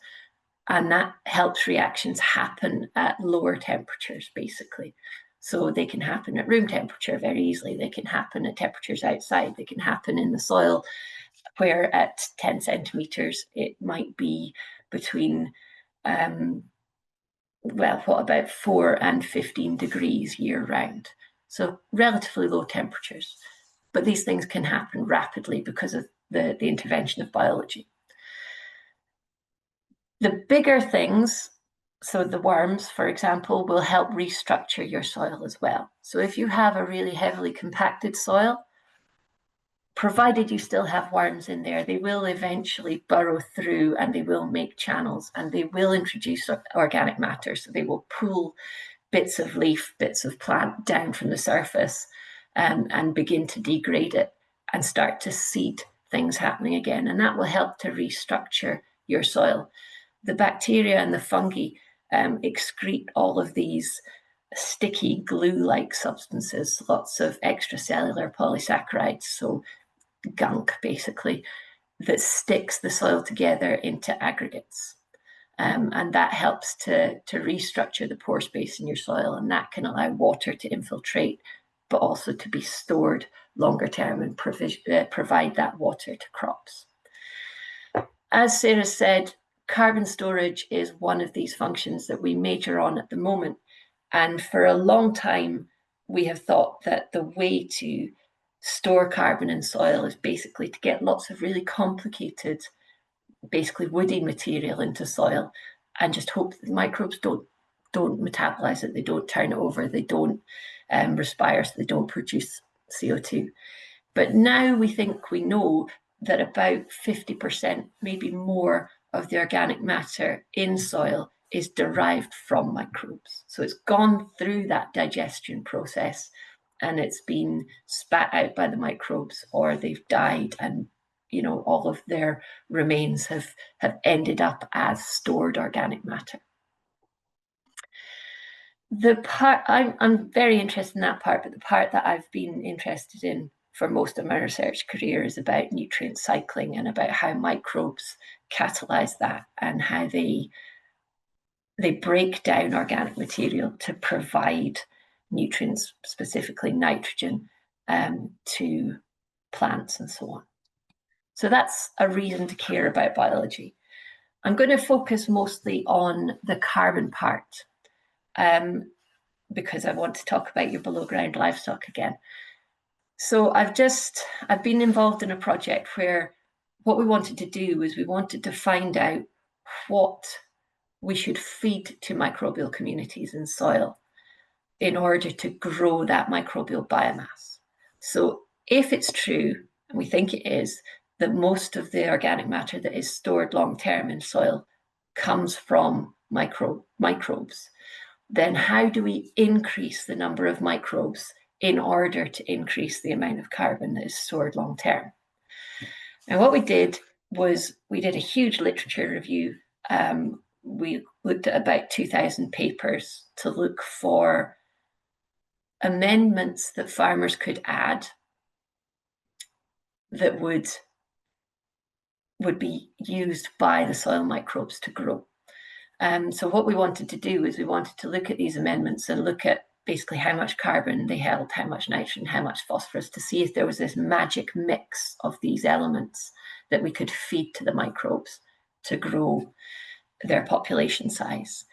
and that helps reactions happen at lower temperatures, basically. So they can happen at room temperature very easily. They can happen at temperatures outside. They can happen in the soil, where at 10 centimeters, it might be between, well, what about 4 and 15 degrees year round? So relatively low temperatures. But these things can happen rapidly because of the intervention of biology. The bigger things, so the worms, for example, will help restructure your soil as well. So if you have a really heavily compacted soil, provided you still have worms in there, they will eventually burrow through and they will make channels and they will introduce organic matter. So they will pull bits of leaf, bits of plant down from the surface and begin to degrade it and start to seed things happening again. And that will help to restructure your soil. The bacteria and the fungi excrete all of these sticky glue-like substances, lots of extracellular polysaccharides, so gunk basically, that sticks the soil together into aggregates. And that helps to restructure the pore space in your soil, and that can allow water to infiltrate, but also to be stored longer term and provide that water to crops. As Sarah said, carbon storage is one of these functions that we major on at the moment. And for a long time, we have thought that the way to store carbon in soil is basically to get lots of really complicated, basically woody material into soil and just hope that the microbes don't metabolize it, they don't turn it over, they don't respire, so they don't produce CO2. But now we think we know that about 50%, maybe more, of the organic matter in soil is derived from microbes. So it's gone through that digestion process and it's been spat out by the microbes, or they've died and all of their remains have ended up as stored organic matter. The part I'm very interested in that part, but the part that I've been interested in for most of my research career is about nutrient cycling and about how microbes catalyze that and how they break down organic material to provide nutrients, specifically nitrogen, to plants and so on. So that's a reason to care about biology. I'm going to focus mostly on the carbon part, because I want to talk about your below ground livestock again. So I've been involved in a project where what we wanted to do was we wanted to find out what we should feed to microbial communities in soil in order to grow that microbial biomass. So if it's true, and we think it is, that most of the organic matter that is stored long-term in soil comes from microbes, then how do we increase the number of microbes in order to increase the amount of carbon that is stored long-term? And what we did was we did a huge literature review. We looked at about 2,000 papers to look for amendments that farmers could add that would be used by the soil microbes to grow. So what we wanted to do is we wanted to look at these amendments and look at basically how much carbon they held, how much nitrogen, how much phosphorus, to see if there was this magic mix of these elements that we could feed to the microbes to grow their population size.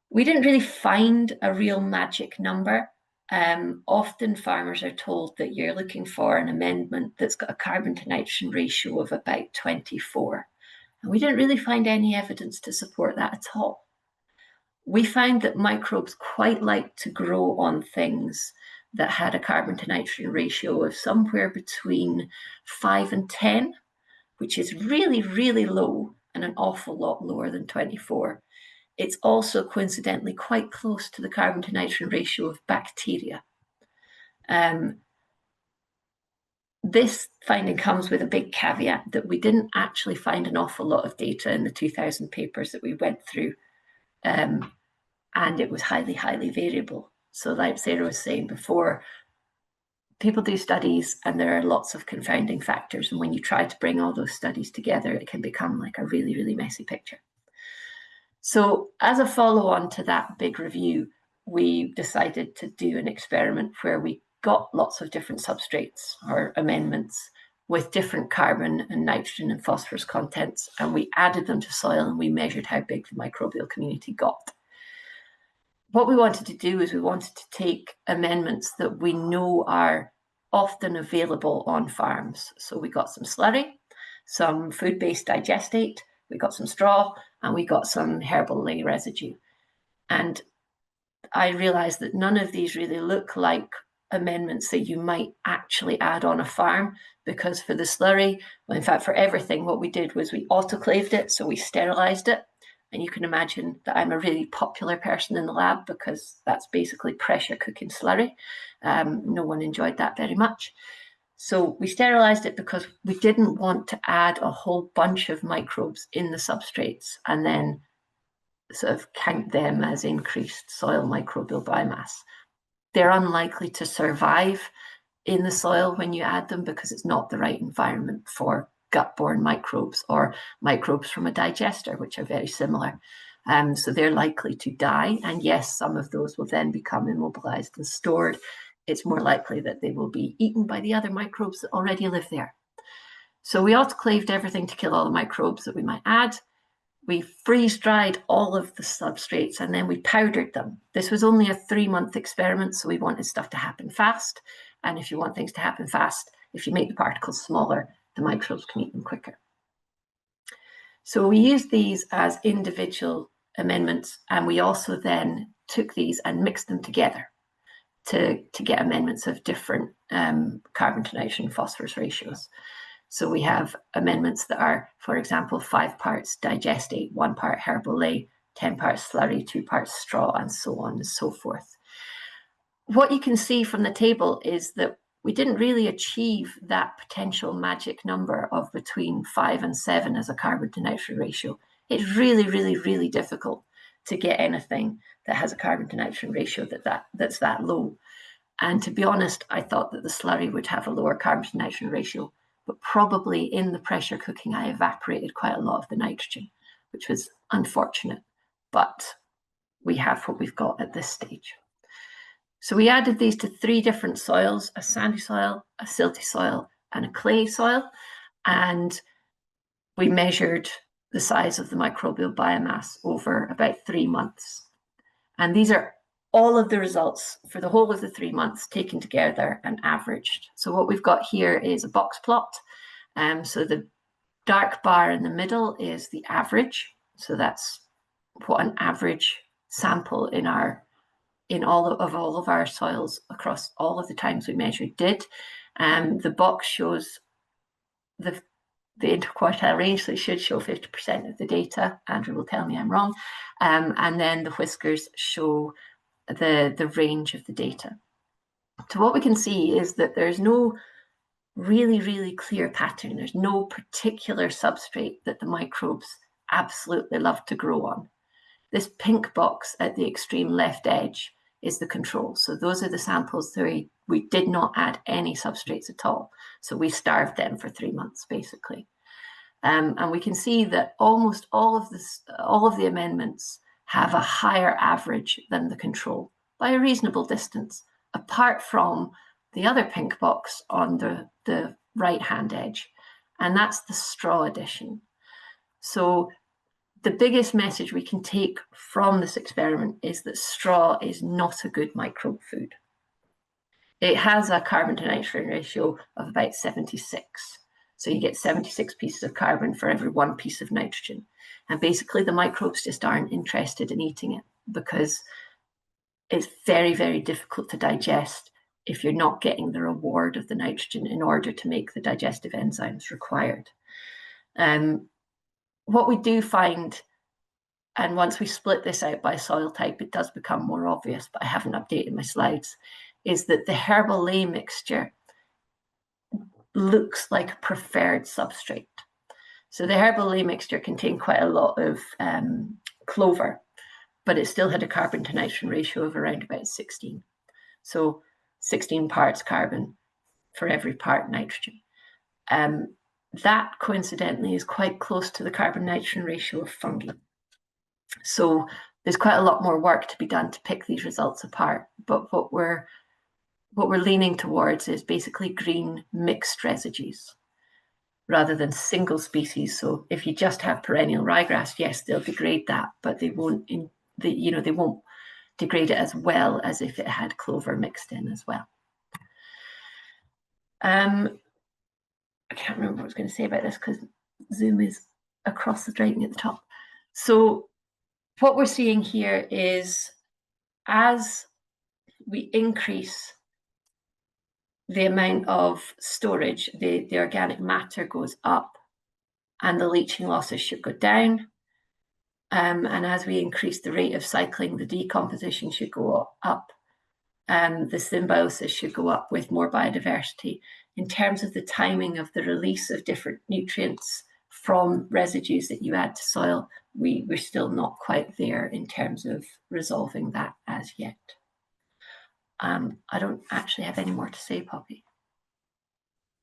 We didn't really find a real magic number. Often farmers are told that you're looking for an amendment that's got a carbon to nitrogen ratio of about 24. And we didn't really find any evidence to support that at all. We found that microbes quite like to grow on things that had a carbon to nitrogen ratio of somewhere between 5 and 10, which is really, really low and an awful lot lower than 24. It's also coincidentally quite close to the carbon to nitrogen ratio of bacteria. This finding comes with a big caveat that we didn't actually find an awful lot of data in the 2,000 papers that we went through, and it was highly, highly variable. So like Sarah was saying before, people do studies and there are lots of confounding factors. And when you try to bring all those studies together, it can become like a really, really messy picture. So as a follow-on to that big review, we decided to do an experiment where we got lots of different substrates or amendments with different carbon and nitrogen and phosphorus contents, and we added them to soil and we measured how big the microbial community got. What we wanted to do is we wanted to take amendments that we know are often available on farms. So we got some slurry, some food-based digestate, we got some straw, and we got some herbal ley residue. And I realized that none of these really look like amendments that you might actually add on a farm, because for the slurry, well, in fact, for everything, what we did was we autoclaved it, so we sterilized it. And you can imagine that I'm a really popular person in the lab because that's basically pressure cooking slurry. No one enjoyed that very much. So we sterilized it because we didn't want to add a whole bunch of microbes in the substrates and then sort of count them as increased soil microbial biomass. They're unlikely to survive in the soil when you add them because it's not the right environment for gut-borne microbes or microbes from a digester, which are very similar. So they're likely to die. And yes, some of those will then become immobilized and stored. It's more likely that they will be eaten by the other microbes that already live there. So we autoclaved everything to kill all the microbes that we might add. We freeze-dried all of the substrates and then we powdered them. This was only a 3-month experiment, so we wanted stuff to happen fast. And if you want things to happen fast, if you make the particles smaller, the microbes can eat them quicker. So we used these as individual amendments, and we also then took these and mixed them together to get amendments of different carbon to nitrogen phosphorus ratios. So we have amendments that are, for example, 5 parts digestate, 1 part herbal ley, 10 parts slurry, 2 parts straw, and so on and so forth. What you can see from the table is that we didn't really achieve that potential magic number of between 5 and 7 as a carbon to nitrogen ratio. It's really, really, really difficult to get anything that has a carbon to nitrogen ratio that's that low. And to be honest, I thought that the slurry would have a lower carbon to nitrogen ratio, but probably in the pressure cooking, I evaporated quite a lot of the nitrogen, which was unfortunate, but we have what we've got at this stage. So we added these to 3 different soils, a sandy soil, a silty soil, and a clay soil. And we measured the size of the microbial biomass over about 3 months. And these are all of the results for the whole of the 3 months taken together and averaged. So what we've got here is a box plot. So the dark bar in the middle is the average. So that's what an average sample in all of our soils across all of the times we measured did. The box shows the interquartile range, so it should show 50% of the data. Andrew will tell me I'm wrong. And then the whiskers show the range of the data. So what we can see is that there's no really clear pattern. There's no particular substrate that the microbes absolutely love to grow on. This pink box at the extreme left edge is the control. So those are the samples that we did not add any substrates at all. So we starved them for 3 months, basically. And we can see that almost all of the amendments have a higher average than the control by a reasonable distance, apart from the other pink box on the right-hand edge, and that's the straw addition. So the biggest message we can take from this experiment is that straw is not a good microbe food. It has a carbon to nitrogen ratio of about 76. So you get 76 pieces of carbon for every 1 piece of nitrogen. And basically the microbes just aren't interested in eating it because it's very difficult to digest if you're not getting the reward of the nitrogen in order to make the digestive enzymes required. What we do find, and once we split this out by soil type, it does become more obvious, but I haven't updated my slides, is that the herbal ley mixture looks like a preferred substrate. So the herbal ley mixture contained quite a lot of clover, but it still had a carbon to nitrogen ratio of around about 16. So 16 parts carbon for every part nitrogen. That coincidentally is quite close to the carbon nitrogen ratio of fungi. So there's quite a lot more work to be done to pick these results apart. But what we're leaning towards is basically green mixed residues rather than single species. So if you just have perennial ryegrass, yes, they'll degrade that, but they won't degrade it as well as if it had clover mixed in as well. I can't remember what I was going to say about this because Zoom is across the writing at the top. So what we're seeing here is as we increase the amount of storage, the organic matter goes up and the leaching losses should go down. And as we increase the rate of cycling, the decomposition should go up. The symbiosis should go up with more biodiversity. In terms of the timing of the release of different nutrients from residues that you add to soil, we're still not quite there in terms of resolving that as yet. I don't actually have any more to say, Poppy.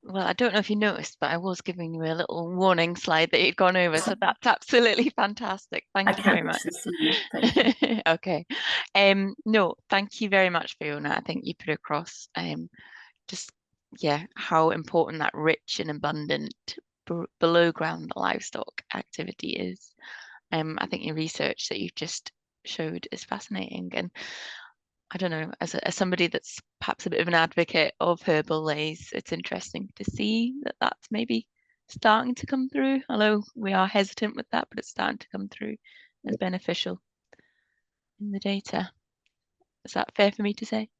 Well, I don't know if you noticed, but I was giving you a little warning slide that you'd gone over, so that's absolutely fantastic. Thank you very much. See you. Thank you. Okay. No, thank you very much, Fiona. I think you put across just how important that rich and abundant below ground livestock activity is. I think your research that you've just showed is fascinating, and I don't know, as somebody that's perhaps a bit of an advocate of herbal leys, it's interesting to see that that's maybe starting to come through, although we are hesitant with that, but it's starting to come through as beneficial in the data. Is that fair for me to say?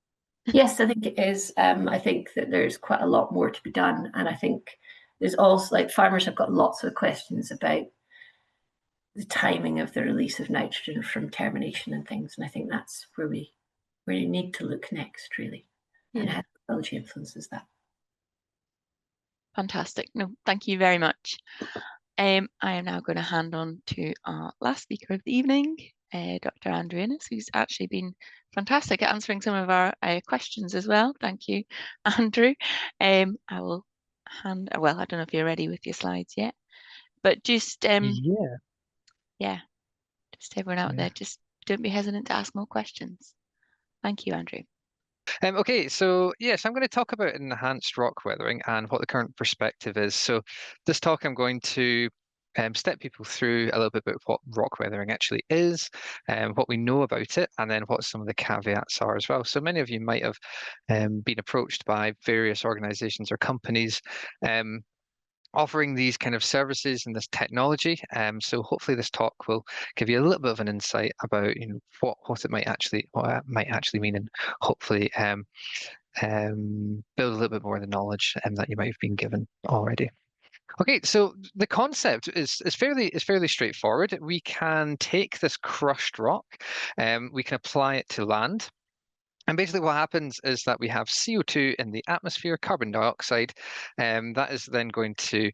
Yes, I think it is. I think that there's quite a lot more to be done. And I think there's also, like, farmers have got lots of questions about the timing of the release of nitrogen from termination and things. And I think that's where we need to look next, really, and how technology influences that. Fantastic. No, thank you very much. I am now going to hand on to our last speaker of the evening, Dr. Andrew Innes, who's actually been fantastic at answering some of our questions as well. Thank you, Andrew. I will hand, well, I don't know if you're ready with your slides yet, but just, just everyone out there, just don't be hesitant to ask more questions. Thank you, Andrew. Okay, so yes, I'm going to talk about enhanced rock weathering and what the current perspective is. So this talk, I'm going to step people through a little bit about what rock weathering actually is, what we know about it, and then what some of the caveats are as well. So many of you might have been approached by various organizations or companies offering these kind of services and this technology. So hopefully this talk will give you a little bit of an insight about what it might actually mean, and hopefully build a little bit more of the knowledge that you might have been given already. Okay, so the concept is fairly straightforward. We can take this crushed rock, we can apply it to land. And basically what happens is that we have CO2 in the atmosphere, carbon dioxide, that is then going to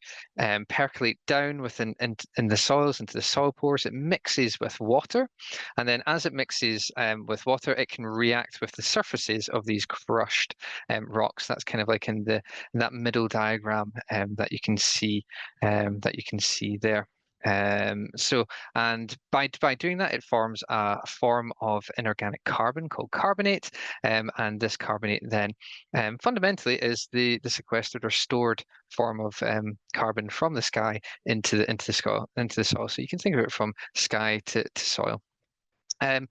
percolate down in the soils, into the soil pores. It mixes with water. And then as it mixes with water, it can react with the surfaces of these crushed rocks. That's kind of like in that middle diagram that you can see there. And by doing that, it forms a form of inorganic carbon called carbonate, and this carbonate then fundamentally is the sequestered or stored form of carbon from the sky into the soil. So you can think of it from sky to soil. And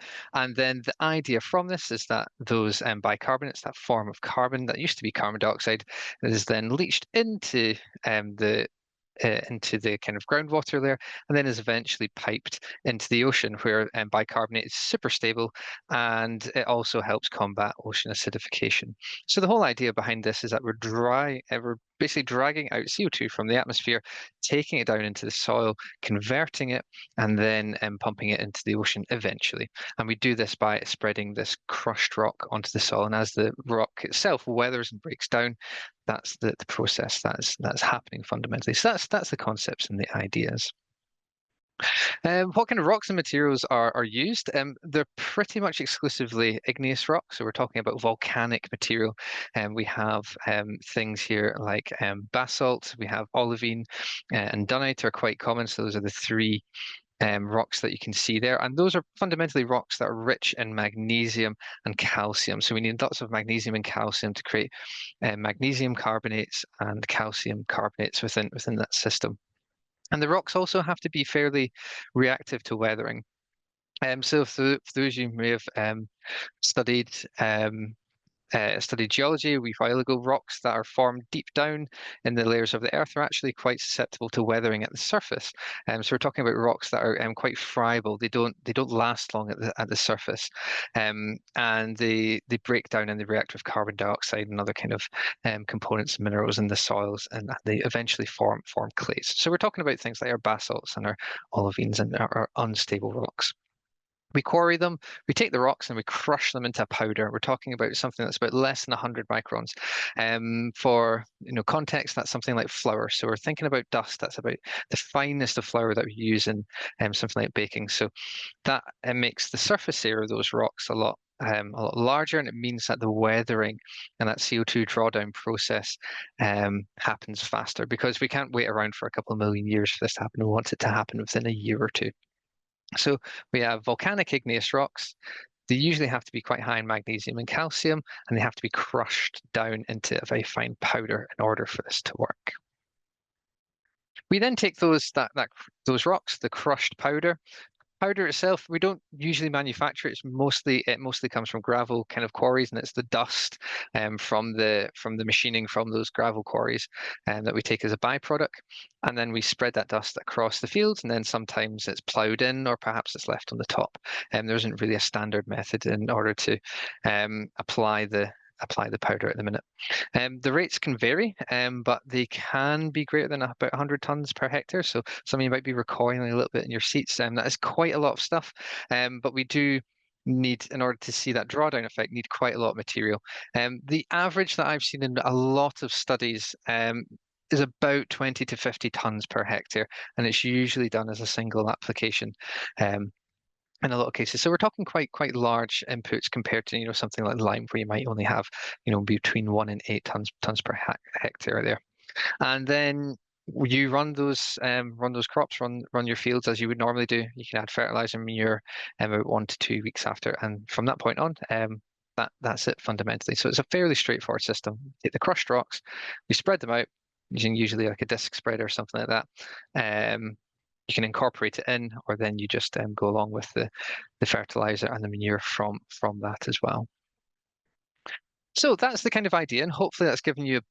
then the idea from this is that those bicarbonates, that form of carbon that used to be carbon dioxide, is then leached into the kind of groundwater there, and then is eventually piped into the ocean, where bicarbonate is super stable, and it also helps combat ocean acidification. So the whole idea behind this is that we're basically dragging out CO2 from the atmosphere, taking it down into the soil, converting it, and then pumping it into the ocean eventually. And we do this by spreading this crushed rock onto the soil. And as the rock itself weathers and breaks down, that's the process that's happening fundamentally. So that's the concepts and the ideas. What kind of rocks and materials are used? They're pretty much exclusively igneous rocks. So we're talking about volcanic material. And we have things here like basalt, we have olivine, and dunite are quite common. So those are the three rocks that you can see there. And those are fundamentally rocks that are rich in magnesium and calcium. So we need lots of magnesium and calcium to create magnesium carbonates and calcium carbonates within that system. And the rocks also have to be fairly reactive to weathering. So for those you may have studied geology a wee while ago, rocks that are formed deep down in the layers of the earth are actually quite susceptible to weathering at the surface. So we're talking about rocks that are quite friable. They don't last long at the surface, and they break down and they react with carbon dioxide and other kind of components and minerals in the soils, and they eventually form clays. So we're talking about things like our basalts and our olivines and our unstable rocks. We quarry them, we take the rocks and we crush them into a powder. We're talking about something that's about less than 100 microns. For context, that's something like flour. So we're thinking about dust. That's about the finest of flour that we use in something like baking. So that makes the surface area of those rocks a lot larger, and it means that the weathering and that CO2 drawdown process happens faster, because we can't wait around for a couple of million years for this to happen. We want it to happen within a year or two. So we have volcanic igneous rocks. They usually have to be quite high in magnesium and calcium, and they have to be crushed down into a very fine powder in order for this to work. We then take those rocks, the crushed powder. Powder itself, we don't usually manufacture it. It mostly comes from gravel kind of quarries, and it's the dust from the machining from those gravel quarries that we take as a byproduct. And then we spread that dust across the fields, and then sometimes it's ploughed in, or perhaps it's left on the top. There isn't really a standard method in order to apply the powder at the minute. The rates can vary, but they can be greater than about 100 tons per hectare. So some of you might be recoiling a little bit in your seats. That is quite a lot of stuff, but we do need, in order to see that drawdown effect, need quite a lot of material. The average that I've seen in a lot of studies is about 20 to 50 tons per hectare, and it's usually done as a single application. In a lot of cases. So we're talking quite large inputs compared to something like lime, where you might only have between 1 and 8 tons per hectare there. And then you run those crops, run your fields as you would normally do. You can add fertilizer, manure about 1 to 2 weeks after, and from that point on, That's it fundamentally. So it's a fairly straightforward system. Take the crushed rocks, we spread them out using usually like a disc spreader or something like that. You can incorporate it in, or then you just go along with the fertilizer and the manure from that as well. So that's the kind of idea, and hopefully that's given you a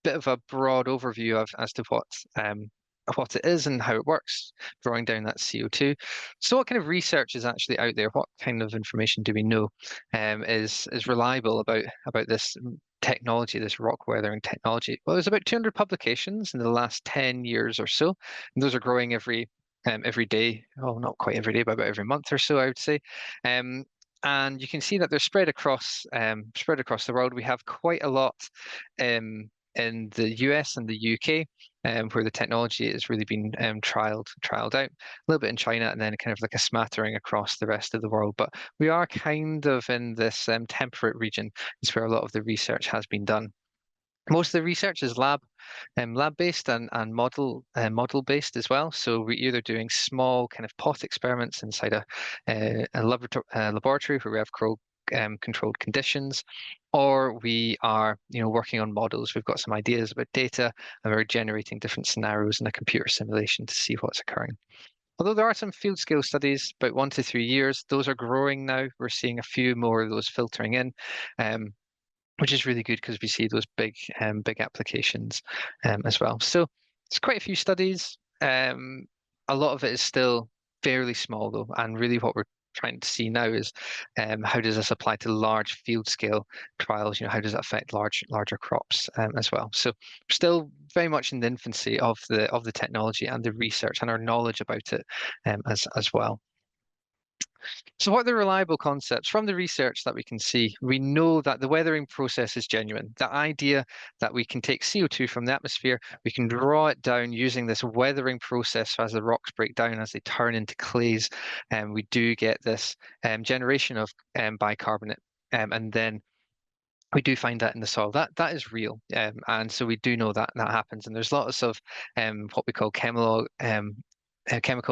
bit of a broad overview of as to what it is and how it works, drawing down that CO2. So what kind of research is actually out there? What kind of information do we know is reliable about this technology, this rock weathering technology? Well, there's about 200 publications in the last 10 years or so, and those are growing every day. Oh, not quite every day, but about every month or so, I would say. And you can see that they're spread across the world. We have quite a lot in the US and the UK, where the technology has really been trialed out. A little bit in China, and then kind of like a smattering across the rest of the world. But we are kind of in this temperate region, is where a lot of the research has been done. Most of the research is lab-based and model-based as well. So we're either doing small kind of pot experiments inside a laboratory where we have controlled conditions, or we are working on models. We've got some ideas about data, and we're generating different scenarios in a computer simulation to see what's occurring. Although there are some field scale studies, about 1 to 3 years, those are growing now. We're seeing a few more of those filtering in. Which is really good because we see those big applications as well. So it's quite a few studies. A lot of it is still fairly small though, and really what we're trying to see now is how does this apply to large field scale trials? How does it affect larger crops as well? So we're still very much in the infancy of the technology and the research and our knowledge about it as well. So what are the reliable concepts? From the research that we can see, we know that the weathering process is genuine. The idea that we can take CO2 from the atmosphere, we can draw it down using this weathering process as the rocks break down, as they turn into clays, and we do get this generation of bicarbonate, and then we do find that in the soil. That is real, and so we do know that happens. And there's lots of what we call chemical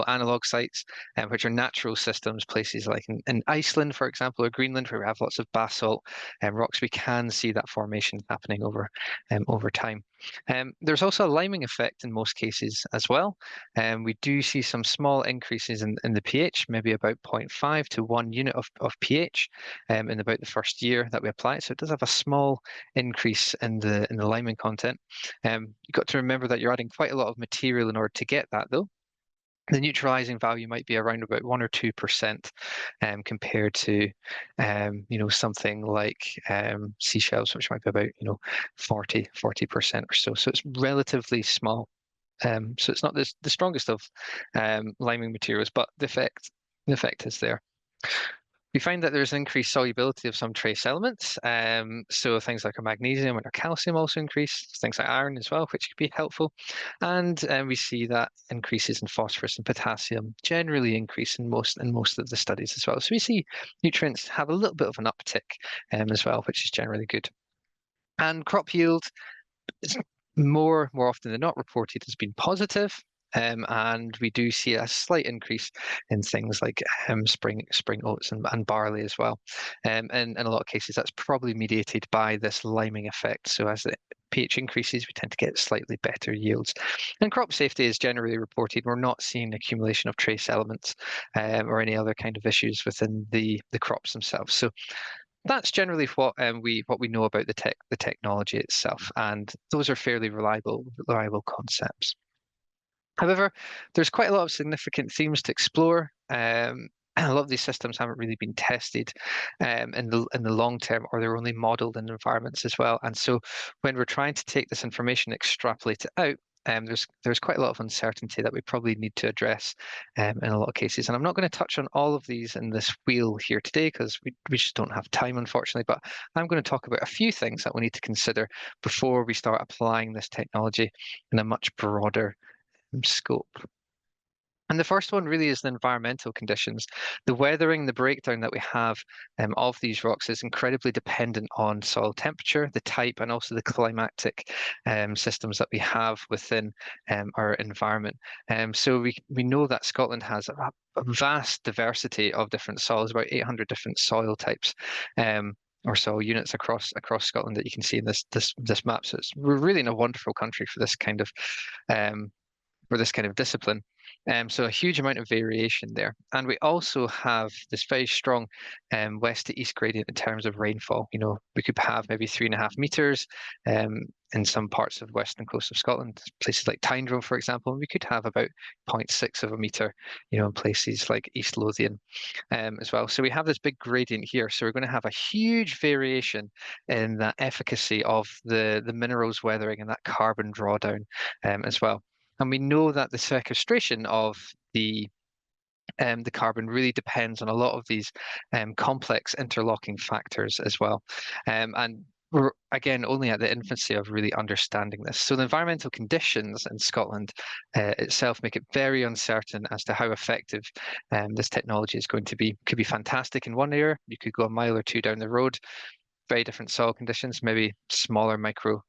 analog sites, which are natural systems, places like in Iceland, for example, or Greenland, where we have lots of basalt rocks. We can see that formation happening over time. There's also a liming effect in most cases as well. We do see some small increases in the pH, maybe about 0.5 to 1 unit of pH in about the first year that we apply it. So it does have a small increase in the liming content. You've got to remember that you're adding quite a lot of material in order to get that, though. The neutralizing value might be around about 1 or 2% compared to something like seashells, which might be about 40% or so. So it's relatively small. So it's not the strongest of liming materials, but the effect is there. We find that there's increased solubility of some trace elements. So things like our magnesium and our calcium also increase, things like iron as well, which could be helpful. And we see that increases in phosphorus and potassium generally increase in most of the studies as well. So we see nutrients have a little bit of an uptick as well, which is generally good. And crop yield is more often than not reported as being positive. And we do see a slight increase in things like spring oats and barley as well. And in a lot of cases, that's probably mediated by this liming effect. So as the pH increases, we tend to get slightly better yields. And crop safety is generally reported. We're not seeing accumulation of trace elements or any other kind of issues within the crops themselves. So that's generally what we know about the technology itself, and those are fairly reliable concepts. However, there's quite a lot of significant themes to explore. A lot of these systems haven't really been tested in the long term, or they're only modeled in environments as well. And so when we're trying to take this information, extrapolate it out, there's quite a lot of uncertainty that we probably need to address in a lot of cases. And I'm not going to touch on all of these in this wheel here today because we just don't have time, unfortunately. But I'm going to talk about a few things that we need to consider before we start applying this technology in a much broader scope. And the first one really is the environmental conditions. The weathering, the breakdown that we have of these rocks is incredibly dependent on soil temperature, the type, and also the climatic systems that we have within our environment. So we know that Scotland has a vast diversity of different soils, about 800 different soil types. or soil units across Scotland that you can see in this map. So we're really in a wonderful country for this kind of discipline. So a huge amount of variation there. And we also have this very strong west to east gradient in terms of rainfall. We could have maybe 3.5 meters in some parts of the western coast of Scotland, places like Tyndrome, for example, and we could have about 0.6 of a meter, in places like East Lothian as well. So we have this big gradient here. So we're going to have a huge variation in the efficacy of the minerals weathering and that carbon drawdown as well. And we know that the sequestration of the carbon really depends on a lot of these complex interlocking factors as well. And we're, again, only at the infancy of really understanding this. So the environmental conditions in Scotland itself make it very uncertain as to how effective this technology is going to be. It could be fantastic in one area. You could go a mile or two down the road, very different soil conditions, maybe smaller micro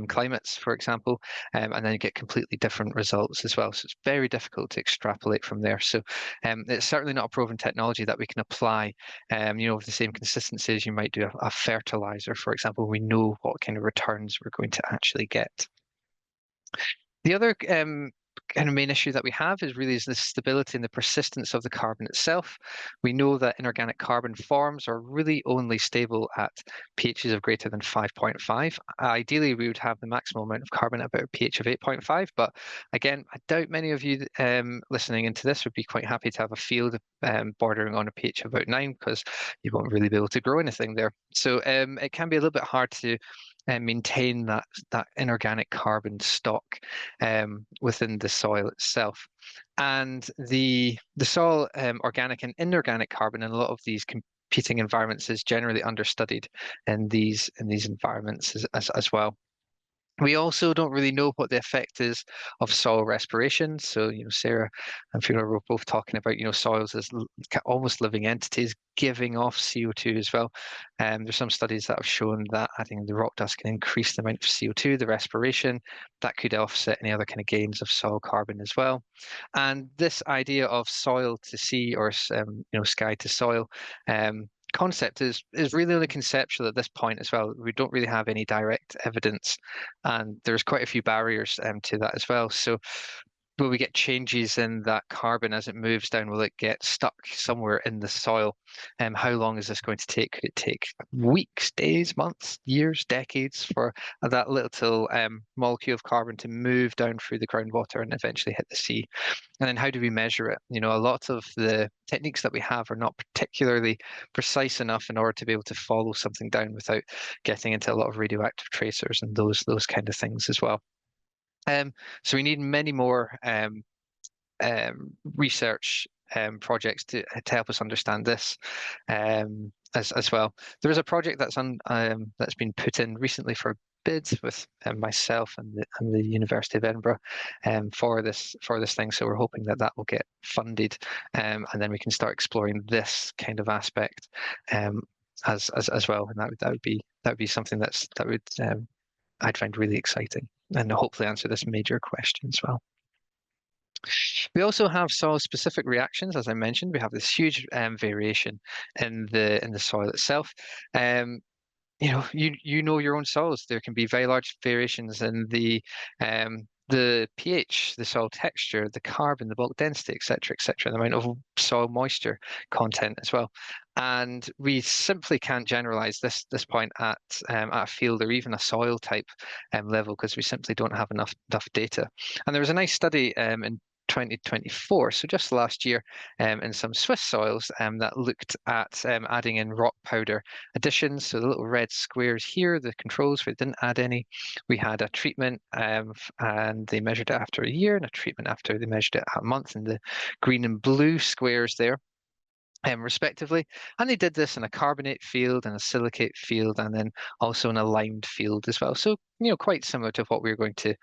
climates, for example, and then you get completely different results as well. So it's very difficult to extrapolate from there. So it's certainly not a proven technology that we can apply, with the same consistency as you might do a fertilizer, for example. We know what kind of returns we're going to actually get. The other kind of main issue that we have is the stability and the persistence of the carbon itself. We know that inorganic carbon forms are really only stable at pHs of greater than 5.5. Ideally, we would have the maximum amount of carbon at about a pH of 8.5. But again, I doubt many of you listening into this would be quite happy to have a field bordering on a pH of about 9, because you won't really be able to grow anything there. So it can be a little bit hard to maintain that inorganic carbon stock within the soil itself. And the soil organic and inorganic carbon in a lot of these competing environments is generally understudied in these environments as well. We also don't really know what the effect is of soil respiration. So, Sarah and Fiona were both talking about, soils as almost living entities giving off CO2 as well. There's some studies that have shown that adding the rock dust can increase the amount of CO2, the respiration, that could offset any other kind of gains of soil carbon as well. And this idea of soil to sea or, sky to soil, concept is really only conceptual at this point as well. We don't really have any direct evidence, and there's quite a few barriers to that as well. So will we get changes in that carbon as it moves down? Will it get stuck somewhere in the soil? How long is this going to take? Could it take weeks, days, months, years, decades for that little molecule of carbon to move down through the groundwater and eventually hit the sea? And then how do we measure it? A lot of the techniques that we have are not particularly precise enough in order to be able to follow something down without getting into a lot of radioactive tracers and those kind of things as well. So we need many more research projects to help us understand this as well. There is a project that's been put in recently for bids with myself and the University of Edinburgh for this thing. So we're hoping that will get funded, and then we can start exploring this kind of aspect as well. And that would be something that would I'd find really exciting, and hopefully answer this major question as well. We also have soil-specific reactions, as I mentioned. We have this huge variation in the soil itself. You know your own soils. There can be very large variations in the pH, the soil texture, the carbon, the bulk density, etc., the amount of soil moisture content as well. And we simply can't generalize this point at a field or even a soil type level, because we simply don't have enough data. And there was a nice study in 2024, so just last year, in some Swiss soils that looked at adding in rock powder additions. So the little red squares here, the controls, we didn't add any. We had a treatment and they measured it after a year, and a treatment after they measured it a month, and the green and blue squares there. Respectively, and they did this in a carbonate field and a silicate field, and then also in a limed field as well. So quite similar to what we were going to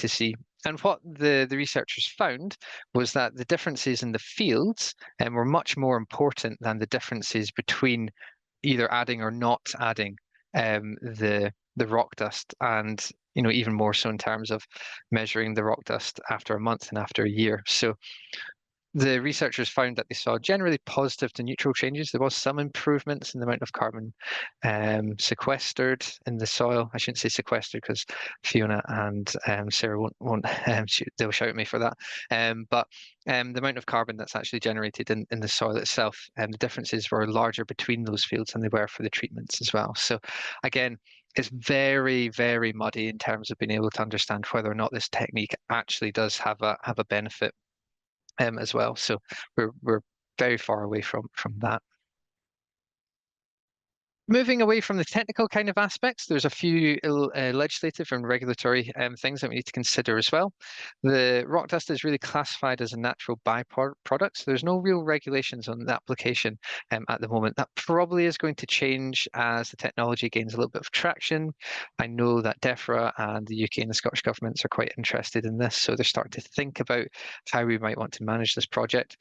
see. And what the researchers found was that the differences in the fields were much more important than the differences between either adding or not adding the rock dust, and even more so in terms of measuring the rock dust after a month and after a year. So the researchers found that they saw generally positive to neutral changes. There was some improvements in the amount of carbon sequestered in the soil. I shouldn't say sequestered because Fiona and Sarah won't they'll shout at me for that. But the amount of carbon that's actually generated in the soil itself, the differences were larger between those fields than they were for the treatments as well. So again, it's very, very muddy in terms of being able to understand whether or not this technique actually does have a benefit as well. So we're very far away from that. Moving away from the technical kind of aspects, there's a few legislative and regulatory things that we need to consider as well. The rock dust is really classified as a natural byproduct, so there's no real regulations on the application at the moment. That probably is going to change as the technology gains a little bit of traction. I know that DEFRA and the UK and the Scottish governments are quite interested in this, so they're starting to think about how we might want to manage this project.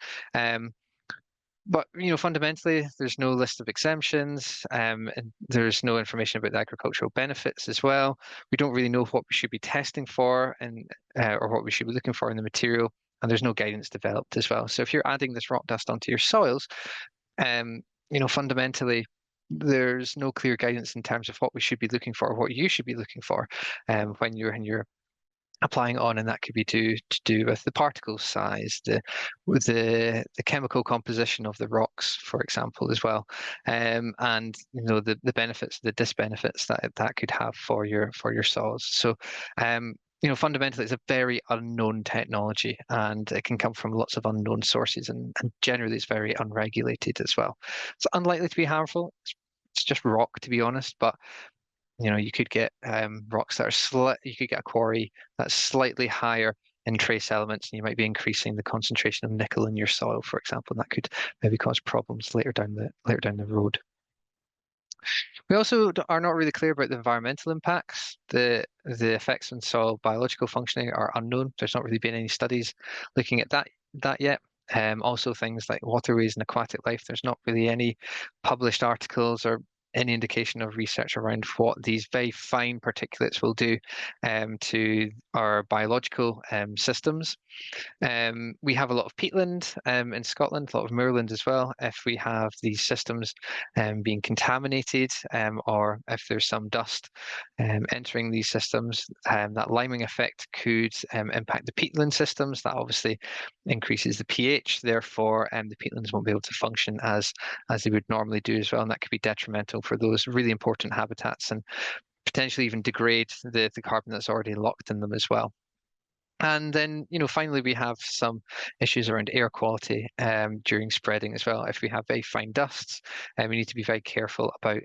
But fundamentally, there's no list of exemptions, and there's no information about the agricultural benefits as well. We don't really know what we should be testing for, or what we should be looking for in the material, and there's no guidance developed as well. So if you're adding this rock dust onto your soils, fundamentally, there's no clear guidance in terms of what we should be looking for, or what you should be looking for, when you're applying on, and that could be to do with the particle size, the chemical composition of the rocks, for example, as well, and the benefits, the disbenefits that could have for your soils. So fundamentally, it's a very unknown technology, and it can come from lots of unknown sources, and generally it's very unregulated as well. It's unlikely to be harmful. It's just rock, to be honest, but you could get rocks that are you could get a quarry that's slightly higher in trace elements, and you might be increasing the concentration of nickel in your soil, for example, and that could maybe cause problems later down the road. We also are not really clear about the environmental impacts. The effects on soil biological functioning are unknown. There's not really been any studies looking at that yet. Also things like waterways and aquatic life, there's not really any published articles or any indication of research around what these very fine particulates will do to our biological systems. We have a lot of peatland in Scotland, a lot of moorland as well. If we have these systems being contaminated, or if there's some dust entering these systems, that liming effect could impact the peatland systems. That obviously increases the pH, therefore the peatlands won't be able to function as they would normally do as well, and that could be detrimental for those really important habitats, and potentially even degrade the carbon that's already locked in them as well. And then, finally, we have some issues around air quality during spreading as well. If we have very fine dusts, we need to be very careful about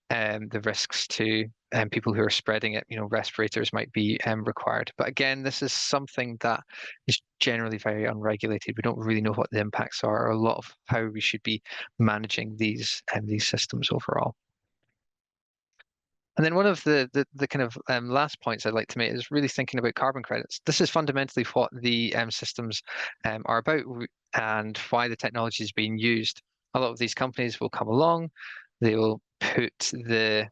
the risks to people who are spreading it. Respirators might be required. But again, this is something that is generally very unregulated. We don't really know what the impacts are, or a lot of how we should be managing these systems overall. And then one of the kind of last points I'd like to make is really thinking about carbon credits. This is fundamentally what the systems are about, and why the technology is being used. A lot of these companies will come along, they will put the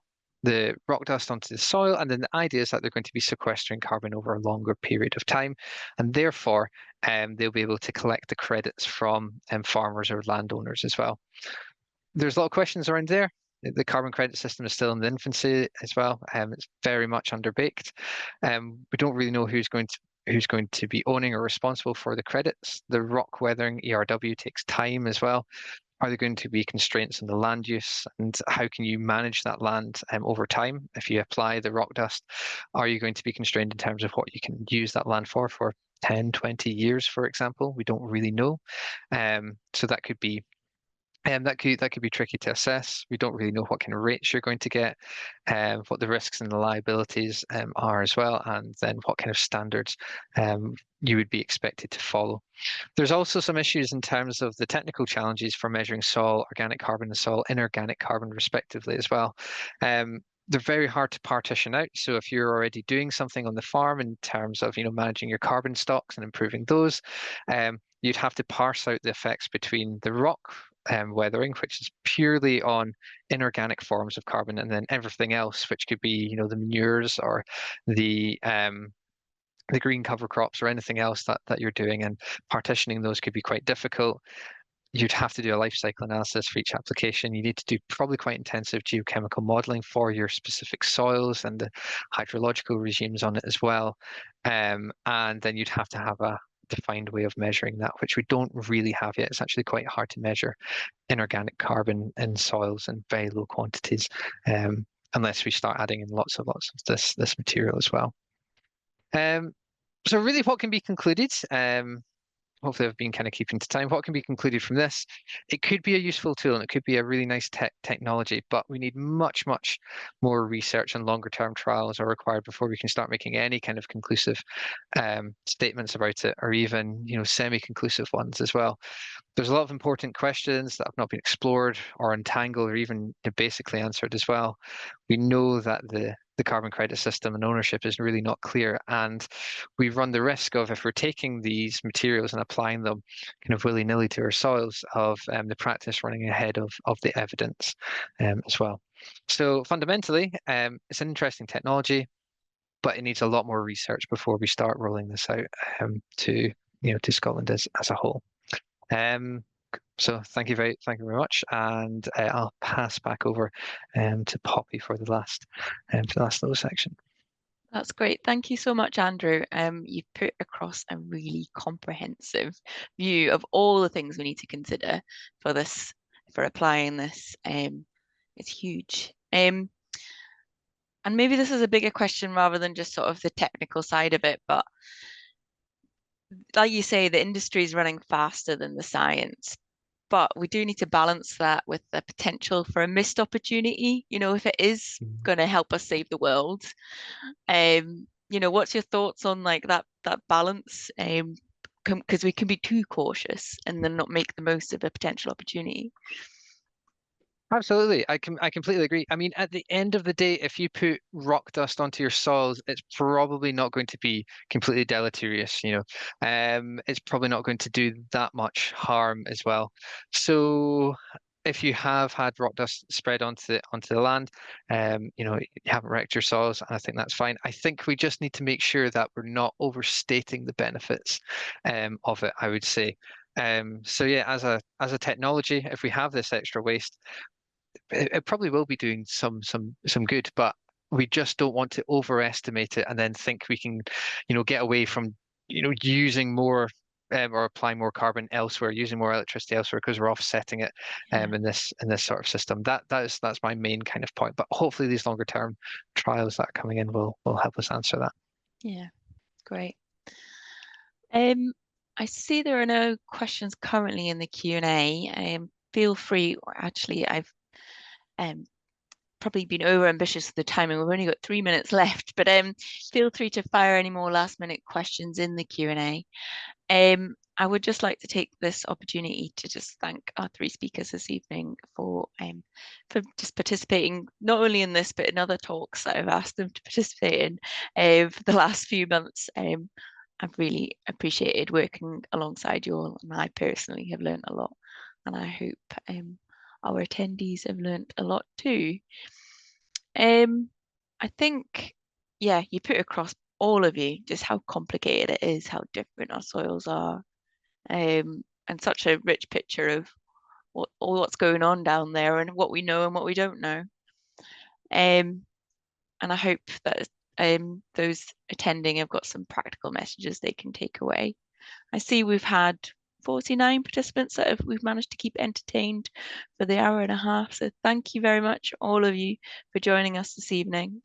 rock dust onto the soil, and then the idea is that they're going to be sequestering carbon over a longer period of time, and therefore they'll be able to collect the credits from farmers or landowners as well. There's a lot of questions around there. The carbon credit system is still in the infancy as well. It's very much underbaked. We don't really know who's going to be owning or responsible for the credits. The rock weathering ERW takes time as well. Are there going to be constraints on the land use, and how can you manage that land over time? If you apply the rock dust, are you going to be constrained in terms of what you can use that land for 10, 20 years, for example? We don't really know. So that could be that could be tricky to assess. We don't really know what kind of rates you're going to get, what the risks and the liabilities are as well, and then what kind of standards you would be expected to follow. There's also some issues in terms of the technical challenges for measuring soil organic carbon and soil inorganic carbon respectively as well. They're very hard to partition out. So if you're already doing something on the farm in terms of managing your carbon stocks and improving those, you'd have to parse out the effects between the rock weathering, which is purely on inorganic forms of carbon, and then everything else, which could be the manures or the the green cover crops or anything else that you're doing, and partitioning those could be quite difficult. You'd have to do a life cycle analysis for each application. You need to do probably quite intensive geochemical modeling for your specific soils and the hydrological regimes on it as well. And then you'd have to have a defined way of measuring that, which we don't really have yet. It's actually quite hard to measure inorganic carbon in soils in very low quantities, unless we start adding in lots of this material as well. So really what can be concluded, hopefully I've been kind of keeping to time, what can be concluded from this? It could be a useful tool and it could be a really nice technology, but we need much, much more research and longer term trials are required before we can start making any kind of conclusive statements about it, or even, you know, semi-conclusive ones as well. There's a lot of important questions that have not been explored or untangled or even basically answered as well. We know that the carbon credit system and ownership is really not clear, and we run the risk of, if we're taking these materials and applying them kind of willy-nilly to our soils, of the practice running ahead of the evidence as well. So fundamentally, it's an interesting technology, but it needs a lot more research before we start rolling this out to Scotland as a whole. So thank you very much, and I'll pass back over to Poppy for the last little section. That's great. Thank you so much, Andrew. You've put across a really comprehensive view of all the things we need to consider for applying this. It's huge. And maybe this is a bigger question rather than just sort of the technical side of it, but like you say, the industry is running faster than the science. But we do need to balance that with the potential for a missed opportunity, you know, if it is going to help us save the world. You know, what's your thoughts on like that balance? Because we can be too cautious and then not make the most of a potential opportunity. Absolutely, I completely agree. I mean, at the end of the day, if you put rock dust onto your soils, it's probably not going to be completely deleterious. You know, it's probably not going to do that much harm as well. So if you have had rock dust spread onto the land, you know, you haven't wrecked your soils, and I think that's fine. I think we just need to make sure that we're not overstating the benefits of it, I would say. So yeah, as a technology, if we have this extra waste, it probably will be doing some good, but we just don't want to overestimate it and then think we can, you know, get away from, you know, using more or applying more carbon elsewhere, using more electricity elsewhere, because we're offsetting it in this sort of system. That's my main kind of point. But hopefully these longer term trials that are coming in will help us answer that. Yeah, great. I see there are no questions currently in the Q&A. Feel free, actually, I've probably been over ambitious with the timing. We've only got 3 minutes left, but feel free to fire any more last minute questions in the Q&A. I would just like to take this opportunity to just thank our 3 speakers this evening for just participating, not only in this, but in other talks that I've asked them to participate in for the last few months. I've really appreciated working alongside you all, and I personally have learned a lot, and I hope our attendees have learned a lot too. I think, yeah, you put across, all of you, just how complicated it is, how different our soils are, and such a rich picture of what's going on down there and what we know and what we don't know. And I hope that those attending have got some practical messages they can take away. I see we've had 49 participants that we've managed to keep entertained for the hour and a half. So thank you very much, all of you, for joining us this evening.